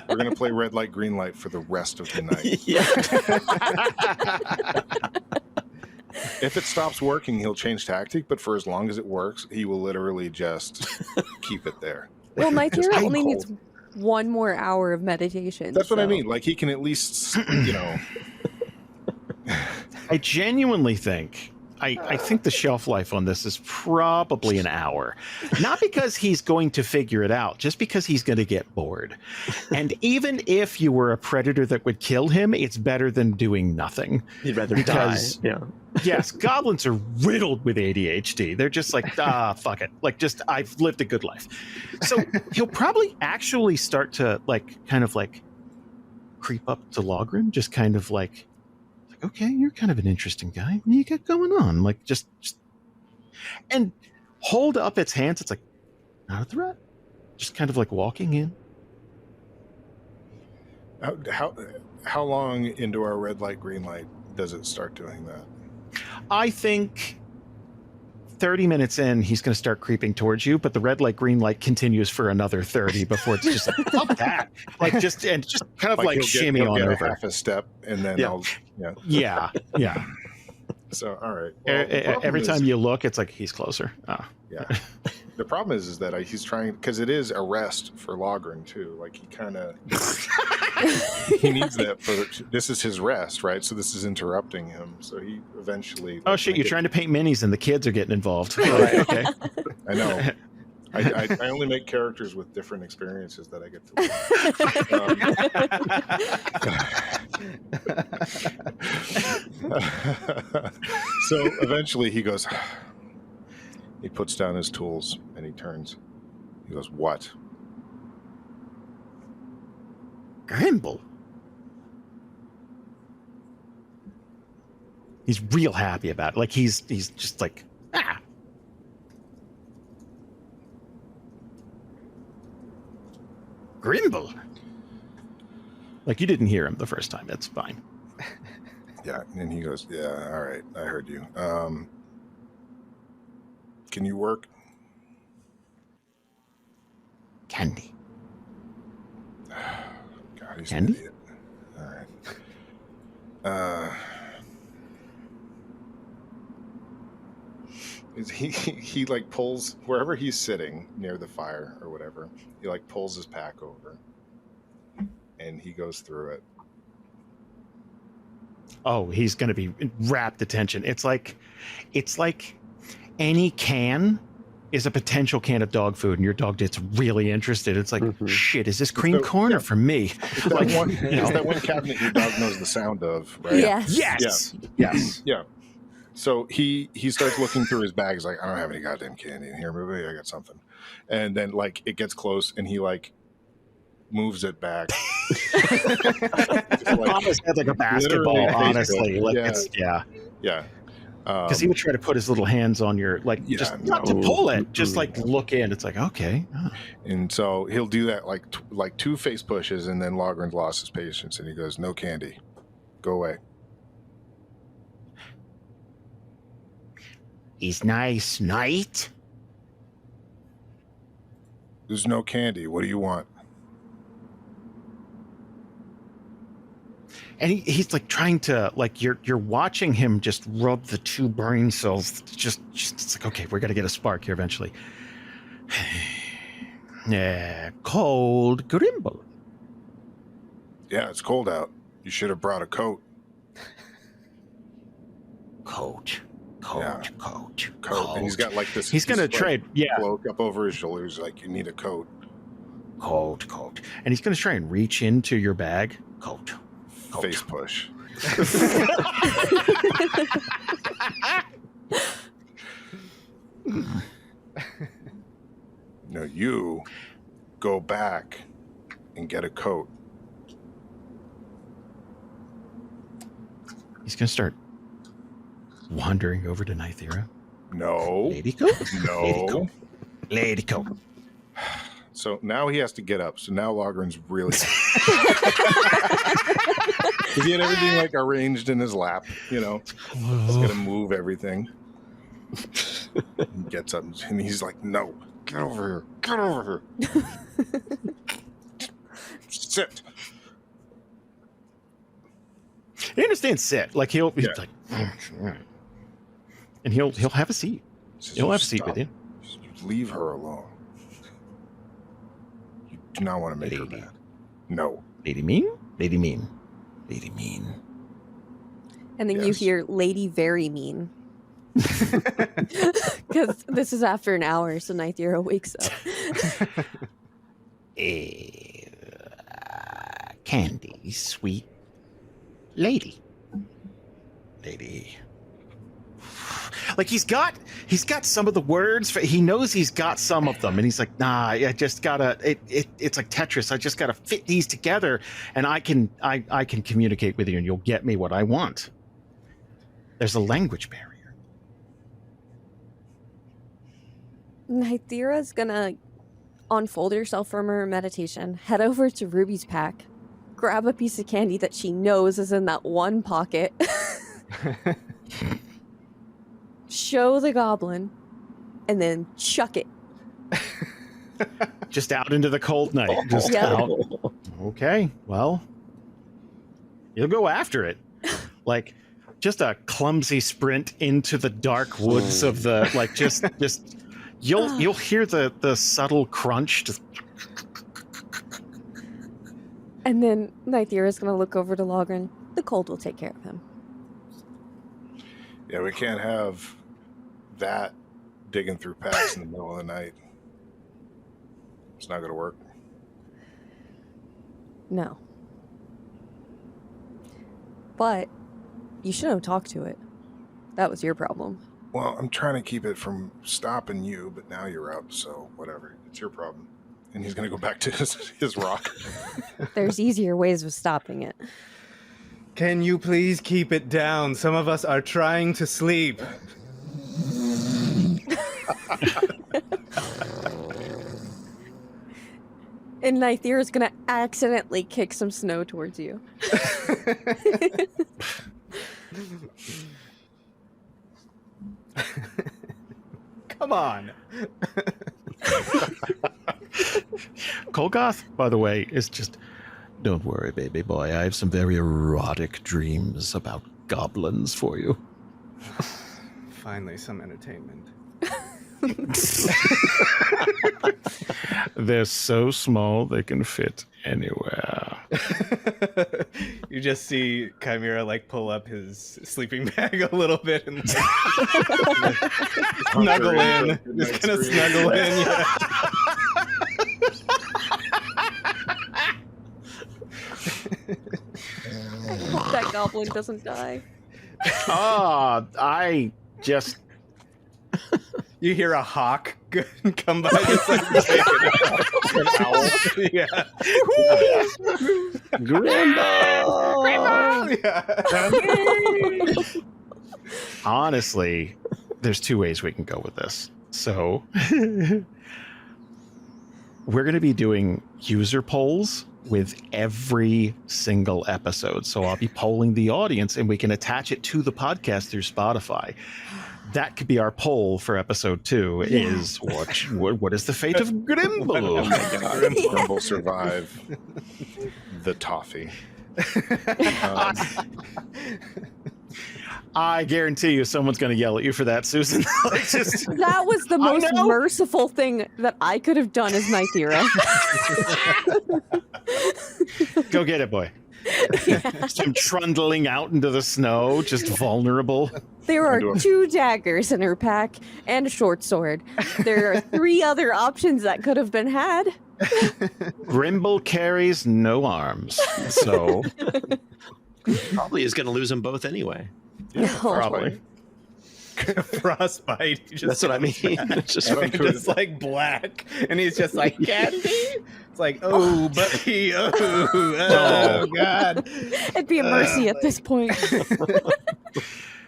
We're going to play red light, green light for the rest of the night. Yeah. If it stops working, he'll change tactic, but for as long as it works, he will literally just keep it there. Well, Nythera I'm only cold. needs 1 more hour of meditation. That's what I so- mean. Like, he can at least, you know... I genuinely think I think the shelf life on this is probably an hour. Not because he's going to figure it out, just because he's going to get bored. And even if you were a predator that would kill him, it's better than doing nothing. He'd rather Because- die. Yeah. Yes, goblins are riddled with ADHD. They're just like, fuck it. Like, just, I've lived a good life. So he'll probably actually start to, like, kind of like creep up to Logren, just kind of like, okay, you're kind of an interesting guy. What do you got going on? Like, just and hold up its hands. It's like, not a threat. Just kind of like walking in. How long into our red light, green light does it start doing that? I think 30 minutes in, he's going to start creeping towards you, but the red light, green light continues for another 30 before it's just like, fuck that. Like, just kind of like he'll shimmy he'll on get over. half a step, and then Yeah. Yeah. So, all right. Well, the problem Every is- time you look, it's like he's closer. Yeah. The problem is that he's trying, because it is a rest for Logren too. Like, he kind of he needs that this is his rest, right? So this is interrupting him. So he eventually. Oh shit! You're trying to paint minis, and the kids are getting involved. Right. Okay. I know. I only make characters with different experiences that I get to live. So eventually he goes. He puts down his tools and he turns. He goes, "What?" Grimble. He's real happy about it. Like he's just like, ah. Grimble. Like you didn't hear him the first time. That's fine. Yeah, and he goes, "Yeah, all right, I heard you. Can you work?" Candy. God, he's Candy? an idiot. All right. He like pulls wherever he's sitting near the fire or whatever. He like pulls his pack over, and he goes through it. Oh, he's going to be rapt attention. It's like any can is a potential can of dog food, and your dog gets really interested. It's like, shit, is this cream corn or for me? It's that, Like, one, you it's know. that one cabinet your dog knows the sound of, right? Yes. Yes. Yeah. So he starts looking through his bag. He's like, "I don't have any goddamn candy in here. Maybe I got something." And then like it gets close, and he like moves it back. Just, like, Off his head like a basketball, literally honestly. Like yeah. it's yeah. because he would try to put his little hands on your just not to pull it, just like look in. It's like okay, And so he'll do that like 2 face pushes, and then Logren's lost his patience, and he goes, "No candy, go away." he's nice, night. "There's no candy. What do you want?" And he's like trying to like you're watching him just rub the 2 brain cells. Just it's like okay, we're gonna get a spark here eventually. Yeah, cold Grimble. "Yeah, it's cold out. You should have brought a coat." Coat. Yeah. And he's got like this. He's gonna like, trade. Yeah, cloak up over his shoulders, like, "You need a coat." coat. And he's gonna try and reach into your bag. Coat. Face push. No, you go back and get a coat. He's gonna start wandering over to Nythera. No. Lady coat. No. Lady coat. So now he has to get up. So now Logren's really because he had everything like arranged in his lap. You know, he's gonna move everything. He gets up and he's like, "No, get over here! Get over here! Sit." He understands sit. Like he's Yeah. like, all right. And he'll have a seat. Says, He'll "You have a seat with stop. you. Leave her alone. You do not want to make her Lady. mad. No." Lady mean? Lady mean. Lady mean. And then you Yes. hear Lady Very Mean. Because this is after an hour, so Nythera wakes up. Candy, sweet lady. Lady. Like he's got some of the words. He knows he's got some of them, and he's like, "Nah, I just gotta." It's like Tetris. I just gotta fit these together, and I can communicate with you, and you'll get me what I want. There's a language barrier. Nythera's gonna unfold herself from her meditation, head over to Ruby's pack, grab a piece of candy that she knows is in that one pocket, show the goblin, and then chuck it. Just out into the cold night. Just Yeah. out. Okay, well, you'll go after it. Like, just a clumsy sprint into the dark woods of the, like, just you'll hear the subtle crunch. Just, And then Nythera's gonna look over to Logren. The cold will take care of him. Yeah, we can't have that digging through packs in the middle of the night. It's not going to work. No. But you should have talked to it. That was your problem. Well, I'm trying to keep it from stopping you, but now you're up, so whatever. It's your problem. And he's going to go back to his rock. There's easier ways of stopping it. Can you please keep it down? Some of us are trying to sleep. And Nythera's gonna accidentally kick some snow towards you. Come on. Kolgoth, by the way, is just, don't worry, baby boy. I have some very erotic dreams about goblins for you. Finally, some entertainment. They're so small they can fit anywhere. You just see Chimera like pull up his sleeping bag a little bit and like, snuggle in. Just kind of snuggle in. Yeah. Hope that goblin doesn't die. I just You hear a hawk come by, just like take it out. An owl. Yeah. Grandma. Yeah. Honestly, there's two ways we can go with this. So we're going to be doing user polls with every single episode. So I'll be polling the audience and we can attach it to the podcast through Spotify. That could be our poll for episode 2 is what is the fate of Grimble? Oh my God. Grimble survive the toffee. I guarantee you someone's going to yell at you for that, Susan. Like, just, That was the most know. merciful thing that I could have done as Nythera. go get it, boy. Some trundling out into the snow, just vulnerable. There are Do it. 2 daggers in her pack and a short sword. There are 3 other options that could have been had. Grimble carries no arms, so Probably is going to lose them both anyway. probably. Frostbite. You just That's what I mean. comes It's just back, and just like black, and he's just like candy. It's like, oh, buddy, oh God. It'd be a mercy at this point.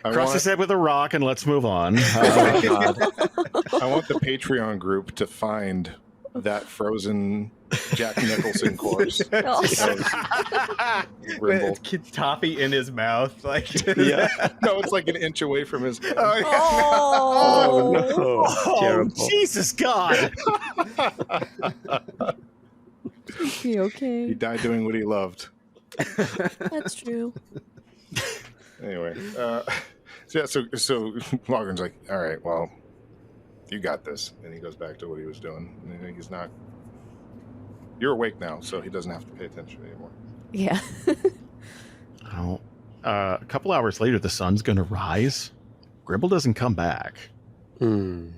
Cross his head with a rock and let's move on. oh my God. I want the Patreon group to find that frozen Jack Nicholson corpse. Oh. Grimble. With toffee in his mouth, like Yeah. No, it's like an inch away from his head. Oh, yeah. Oh, no. Oh, Terrible. Jesus God. Okay. He died doing what he loved. That's true. Anyway, so Logren's like, all right, well, you got this, and he goes back to what he was doing. And he's not. You're awake now, so he doesn't have to pay attention anymore. Yeah. Oh, a couple hours later, the sun's going to rise. Gribble doesn't come back, Hmm.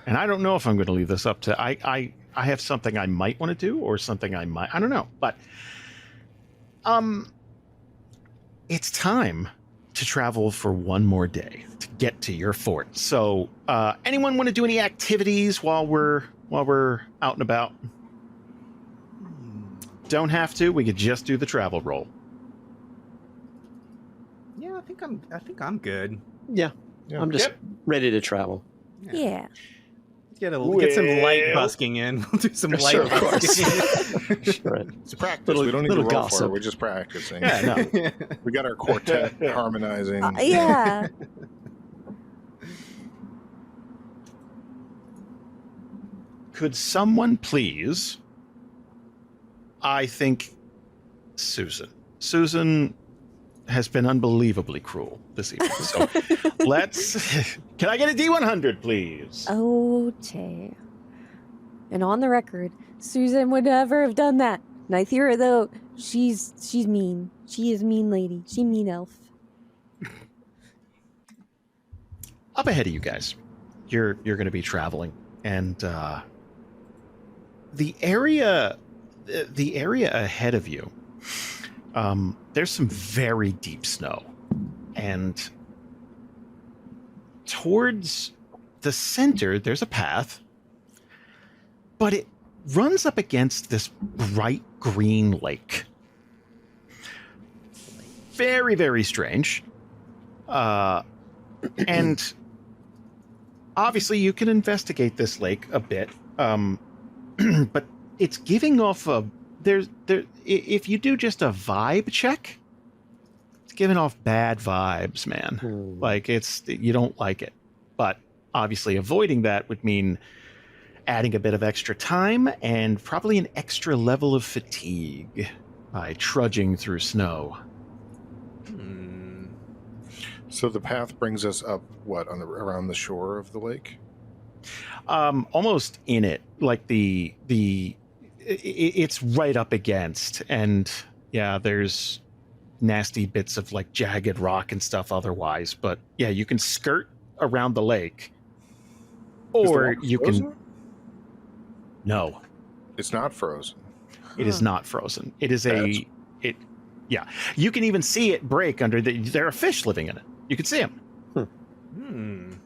and I don't know if I'm going to leave this up to. I have something I might want to do, or something I don't know, but it's time to travel for one more day to get to your fort. So, anyone want to do any activities while we're out and about? Don't have to. We could just do the travel roll. Yeah, I think I'm good. Yeah. Yeah. I'm just Yep. ready to travel. Yeah. Get some light busking in. We'll do some light Sure, of busking. Right. It's practice. Little- We don't need to little roll for gossip. it. We're just practicing. Yeah, no. We got our quartet harmonizing. Yeah. Could someone please? I think Susan. Susan has been unbelievably cruel this evening. So let's. Can I get a D100, please? Okay. And on the record, Susan would never have done that. Nythera, though, she's mean. She is mean lady. She mean elf. Up ahead of you guys, you're going to be traveling, and the area ahead of you, there's some very deep snow, and towards the center there's a path, but it runs up against this bright green lake. Very, very strange. And obviously you can investigate this lake a bit, but it's giving off if you do just a vibe check, it's giving off bad vibes, man. Hmm. Like you don't like it. But obviously avoiding that would mean adding a bit of extra time and probably an extra level of fatigue by trudging through snow. So the path brings us up around the shore of the lake. Almost in it, like it's right up against, and yeah, there's nasty bits of like jagged rock and stuff otherwise, but yeah, you can skirt around the lake, or you can. No, It's not frozen. it is not frozen. It is yeah, you can even see it break under there are fish living in it. You can see them. Can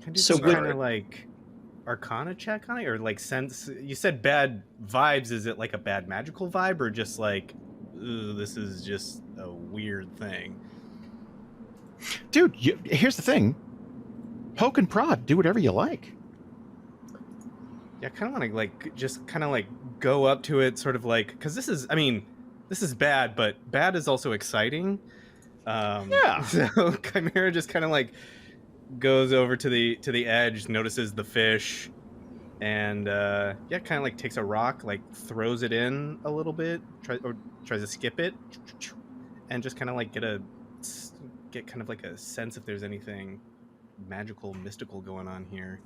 I do So some with- kind of like Arcana check on it, or like sense? You said bad vibes. Is it like a bad magical vibe, or just like, "Ooh, this is just a weird thing"? Dude, here's the thing. Poke and prod, do whatever you like. Yeah, I kind of want to like just kind of like go up to it, sort of like, because this is bad, but bad is also exciting. Yeah. So Chimera just kind of like goes over to the edge, notices the fish, and kind of like takes a rock, like throws it in a little bit, tries to skip it, and just kind of like get kind of like a sense if there's anything magical, mystical going on here.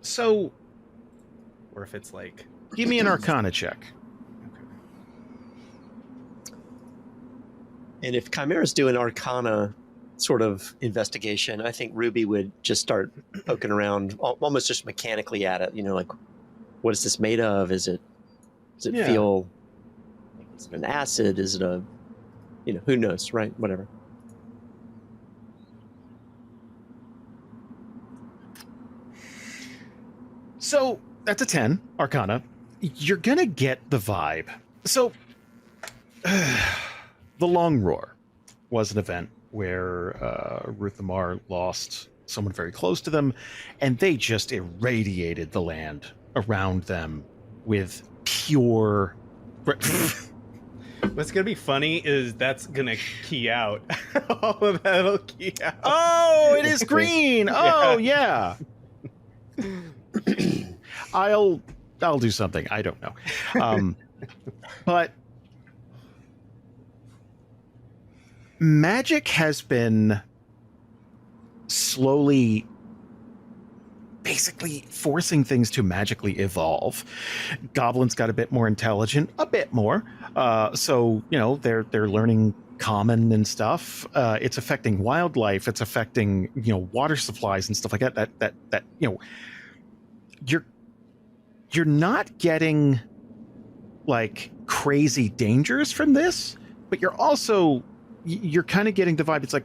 So, Or if it's like, give me an Arcana check. And if Chimera's doing Arcana sort of investigation, I think Ruby would just start poking around, almost just mechanically at it. You know, like, what is this made of? Does it Yeah. feel? Is it an acid? Is it a? You know, who knows, right? Whatever. So that's a 10, Arcana. You're gonna get the vibe. So, the Long Roar was an event where Ruth Amar lost someone very close to them, and they just irradiated the land around them with pure. What's gonna be funny is that's gonna key out. All of that'll key out. Oh, it is green. Oh, yeah. I'll do something. I don't know. But magic has been slowly basically forcing things to magically evolve. Goblins got a bit more intelligent, a bit more. So, they're learning common and stuff. It's affecting wildlife. It's affecting, water supplies and stuff like that. That you're not getting like crazy dangers from this, but you're kind of getting the vibe. It's like,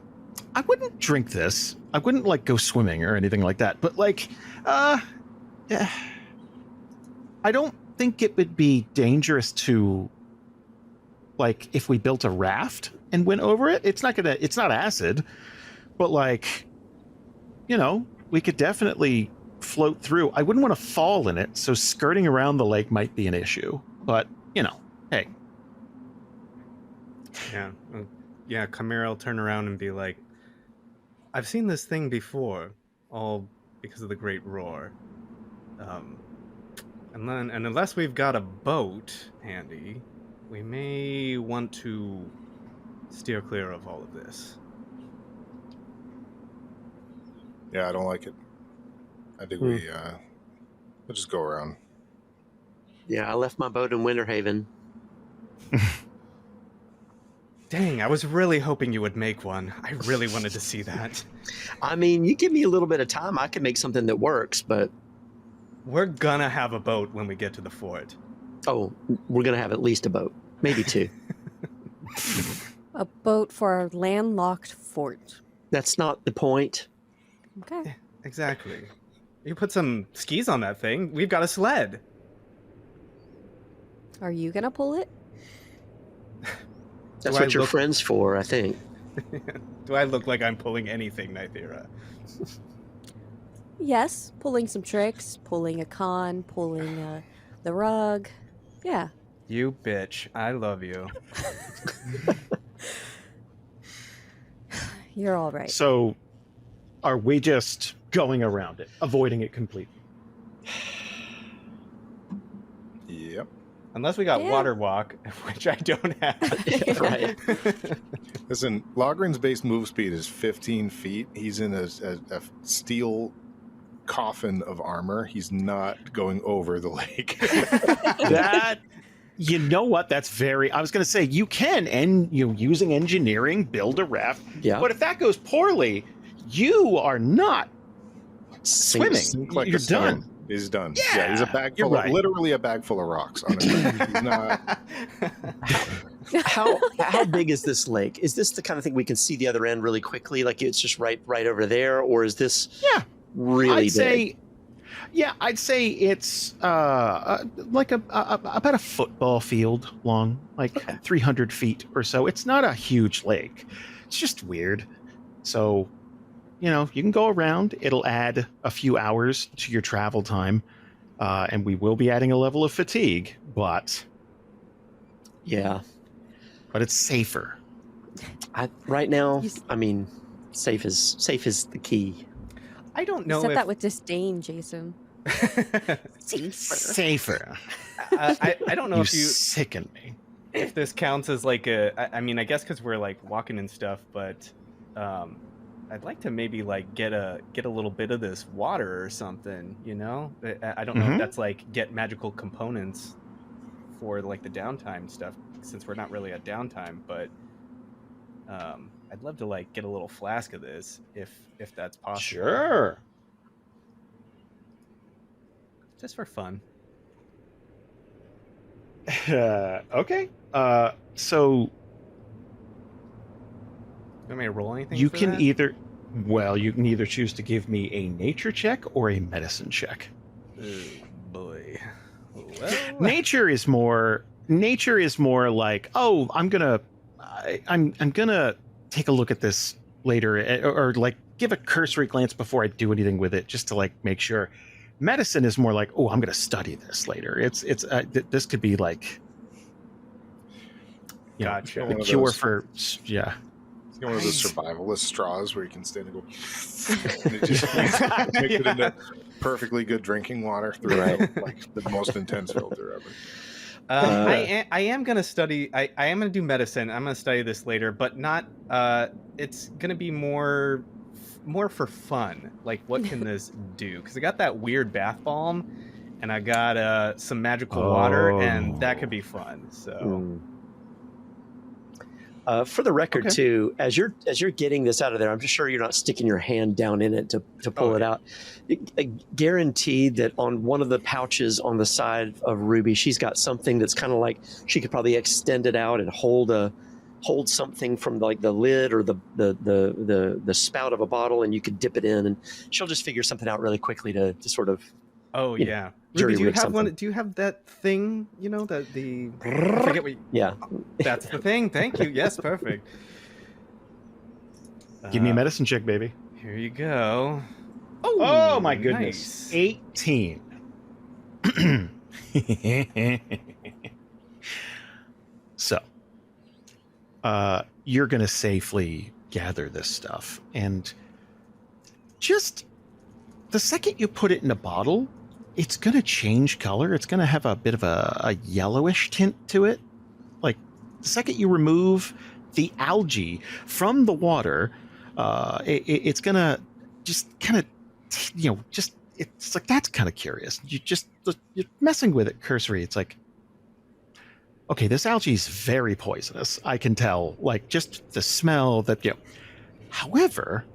I wouldn't drink this. I wouldn't like go swimming or anything like that. But like, I don't think it would be dangerous to, like, if we built a raft and went over it. It's not acid, but like, we could definitely float through. I wouldn't want to fall in it, so skirting around the lake might be an issue. But hey. Yeah, Chimera will turn around and be like, I've seen this thing before, all because of the Great Roar. And unless we've got a boat handy, we may want to steer clear of all of this. Yeah, I don't like it. I think we'll just go around. Yeah, I left my boat in Winter Haven. Dang, I was really hoping you would make one. I really wanted to see that. I mean, you give me a little bit of time, I can make something that works, but... We're gonna have a boat when we get to the fort. Oh, we're gonna have at least a boat. Maybe two. A boat for a landlocked fort. That's not the point. Okay. Exactly. You put some skis on that thing, we've got a sled. Are you gonna pull it? That's what you're friends for, I think. Do I look like I'm pulling anything, Nythera? Yes, pulling some tricks, pulling a con, pulling the rug. Yeah. You bitch. I love you. You're all right. So, are we just going around it, avoiding it completely? Yep. Unless we got water walk, which I don't have. Right. Listen, Logren's base move speed is 15 feet. He's in a steel coffin of armor. He's not going over the lake. That, you know what? That's very. I was going to say you can, and using engineering, build a raft. Yeah. But if that goes poorly, you are not swimming. Sink like You're a salmon. done. He's done. Yeah, he's a bag you're full right. of, literally a bag full of rocks. Honestly, he's not. How big is this lake? Is this the kind of thing we can see the other end really quickly? Like it's just right over there, or is this really big? I'd say it's like about a football field long, like 300 feet or so. It's not a huge lake. It's just weird. So, you can go around. It'll add a few hours to your travel time, and we will be adding a level of fatigue. But it's safer. Right now, I mean, safe is the key. I don't know. You said that with disdain, Jason. Safer. I don't know You if you sicken me. if this counts as like I mean, I guess because we're like walking and stuff, but I'd like to maybe like get a little bit of this water or something, I don't know if that's like get magical components for like the downtime stuff, since we're not really at downtime, but I'd love to like get a little flask of this if that's possible. Sure. Just for fun. Okay. So You want me to roll anything? you for can that? you can either choose to give me a nature check or a medicine check. Oh boy. Well, Nature is more like, oh, I'm gonna take a look at this later, or like give a cursory glance before I do anything with it, just to like make sure. Medicine is more like, oh, I'm going to study this later. This could be like, you know, Gotcha. the One of cure those- for yeah. It's one of those survivalist straws where you can stand and go, and it just makes it into perfectly good drinking water through like the most intense filter ever. I am gonna study. I am gonna do medicine. I'm gonna study this later, but not. It's gonna be more for fun. Like, what can this do? Because I got that weird bath bomb, and I got some magical water, and that could be fun. So. For the record, Okay. too, as you're getting this out of there, I'm just sure you're not sticking your hand down in it to pull it out. Guaranteed that on one of the pouches on the side of Ruby, she's got something that's kind of like she could probably extend it out and hold something from like the lid or the spout of a bottle, and you could dip it in, and she'll just figure something out really quickly to sort of. Oh you yeah, jury Ruby, do you rig have something. one? Do you have that thing? You know I forget what. Yeah. That's the thing. Thank you. Yes, perfect. Give me a medicine check, baby. Here you go. Oh my goodness. Nice. 18. So, you're going to safely gather this stuff. And just the second you put it in a bottle, it's going to change color. It's going to have a bit of a yellowish tint to it. Like, the second you remove the algae from the water, it's going to just kind of, it's like, that's kind of curious. You're messing with it cursory. It's like, okay, this algae is very poisonous. I can tell, like, just the smell that, However,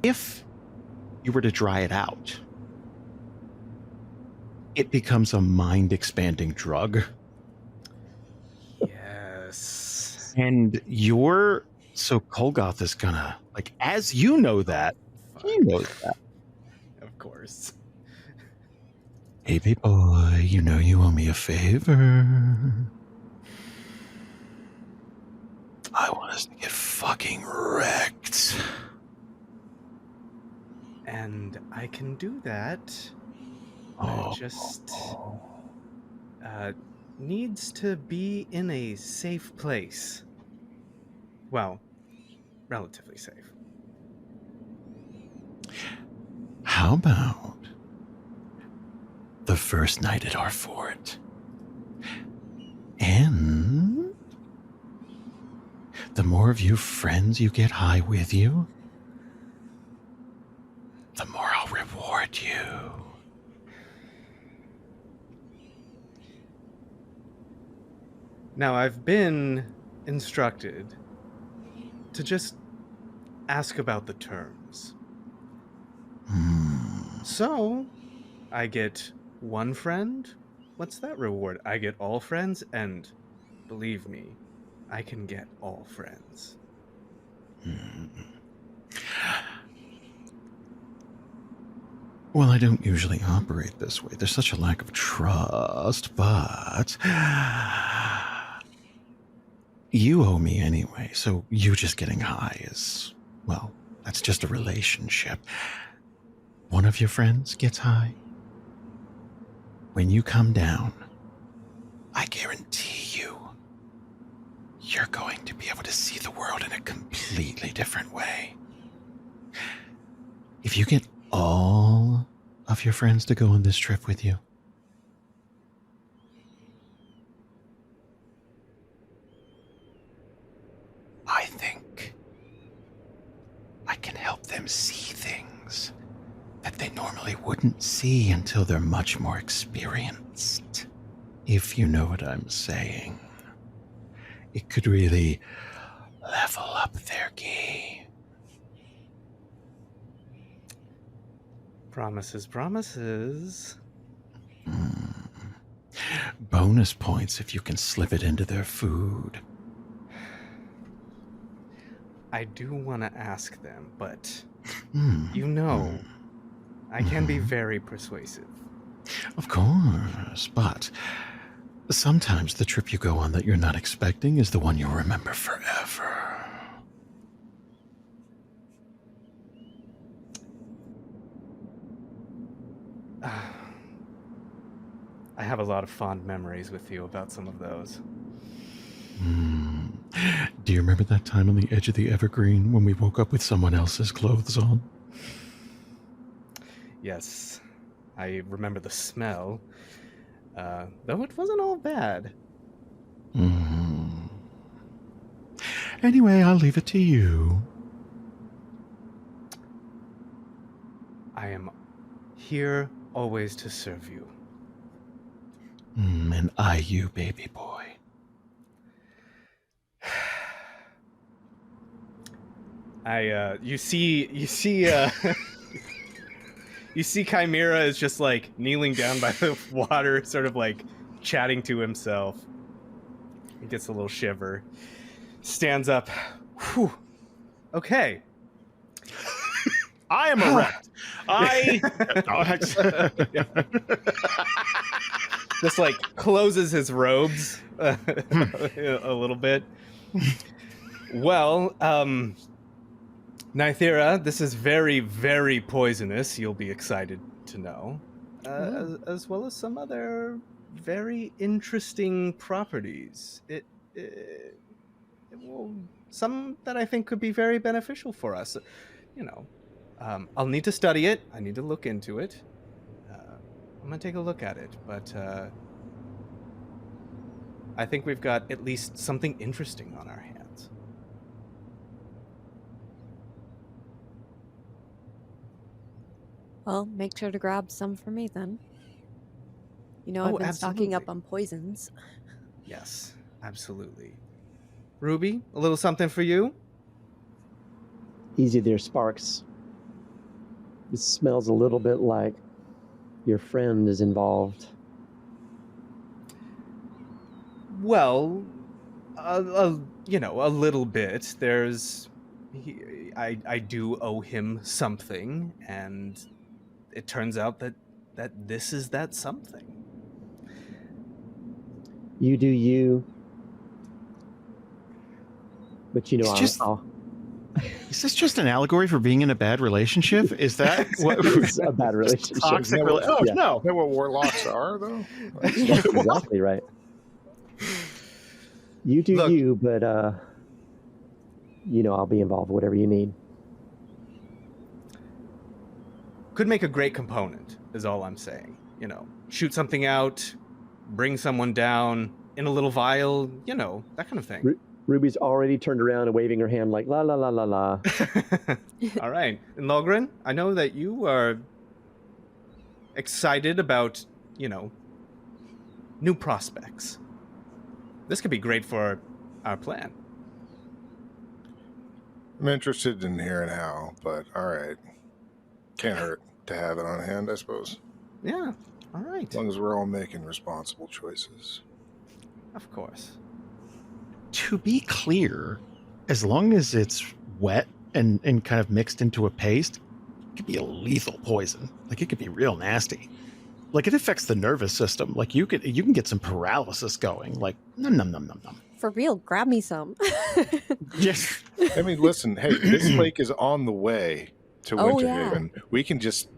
if you were to dry it out, it becomes a mind-expanding drug. Yes. And so Kolgoth is gonna, like, as you know that, he knows that. Of course. Baby boy, you know you owe me a favor. I want us to get fucking wrecked. And I can do that. Oh. It just needs to be in a safe place. Well, relatively safe. How about the first night at our fort? And the more of you friends you get high with you, the more I'll reward you. Now, I've been instructed to just ask about the terms. So, I get one friend. What's that reward? I get all friends, and believe me, I can get all friends. Well, I don't usually operate this way. There's such a lack of trust, but you owe me anyway, so you just getting high is, well, that's just a relationship. One of your friends gets high. When you come down, I guarantee you're going to be able to see the world in a completely different way. If you get all of your friends to go on this trip with you, I think I can help them see things that they normally wouldn't see until they're much more experienced. If you know what I'm saying. It could really level up their game. Promises, promises. Bonus points if you can slip it into their food. I do want to ask them, but Mm. I can be very persuasive. Of course, but sometimes the trip you go on that you're not expecting is the one you'll remember forever. I have a lot of fond memories with you about some of those. Do you remember that time on the edge of the evergreen when we woke up with someone else's clothes on? Yes, I remember the smell, though it wasn't all bad. Anyway, I'll leave it to you. I am here always to serve you. And I you, baby boy. You see you see Chimera is just like kneeling down by the water, sort of like chatting to himself. He gets a little shiver. Stands up. Whew. Okay. I am erect. Just like closes his robes a little bit. Well, Nythera, this is very, very poisonous, you'll be excited to know. As well as some other very interesting properties. It will, some that I think could be very beneficial for us. I'll need to study it. I need to look into it. I'm going to take a look at it, but I think we've got at least something interesting on our hands. Well, make sure to grab some for me then. I've been stocking up on poisons. Yes, absolutely. Ruby, a little something for you? Easy there, Sparks. It smells a little bit like your friend is involved. Well, a little bit. I do owe him something, and it turns out that this is that something. You do you. But Is this just an allegory for being in a bad relationship? Is that what it's a bad relationship? Toxic Yeah. no. Is that what warlocks are, though? That's exactly right. You do Look, you, but I'll be involved. Whatever you need. Could make a great component, is all I'm saying. Shoot something out, bring someone down in a little vial, that kind of thing. Ruby's already turned around and waving her hand like la la la la la. All right. And Logren, I know that you are excited about, new prospects. This could be great for our plan. I'm interested in hearing how, but all right. Can't hurt to have it on hand, I suppose. Yeah. All right. As long as we're all making responsible choices. Of course. To be clear, as long as it's wet and kind of mixed into a paste, it could be a lethal poison. Like, it could be real nasty. Like, it affects the nervous system. Like, you can get some paralysis going. Like, num num num num num. For real, grab me some. Yes. I mean, listen, hey, this lake is on the way to Oh, Winter yeah. Haven. We can just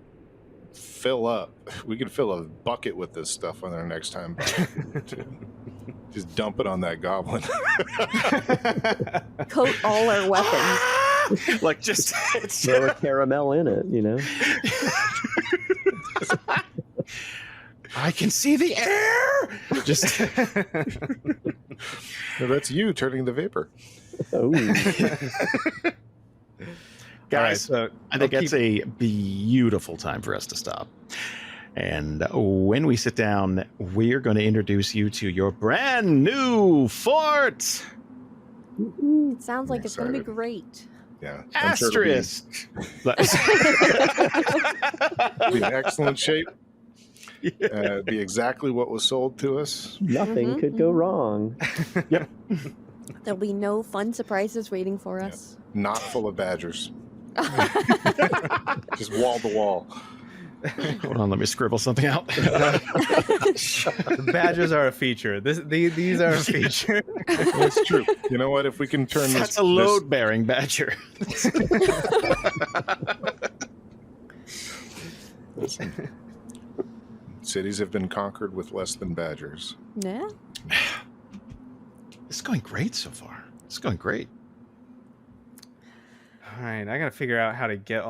fill up. We can fill a bucket with this stuff on our next time. Just dump it on that goblin. Coat all our weapons. Like, just it's Throw a caramel in it, I can see the air. Just No, that's you turning the vapor. Oh, guys, All right, so I think I'll that's a beautiful time for us to stop. And when we sit down, we're going to introduce you to your brand new fort. It sounds like it's going to be Excited. great. Yeah. I'm sure it'll be- Asterisk. be in excellent shape. Be exactly what was sold to us. nothing could go wrong. There'll be no fun surprises waiting for us. Not full of badgers. Just wall to wall. Hold on, let me scribble something out. The badgers are a feature. These are a feature. That's true. You know what? If we can turn That's this, a load-bearing badger. listen, Cities have been conquered with less than badgers. Yeah. It's going great so far. It's going great. All right, I gotta figure out how to get all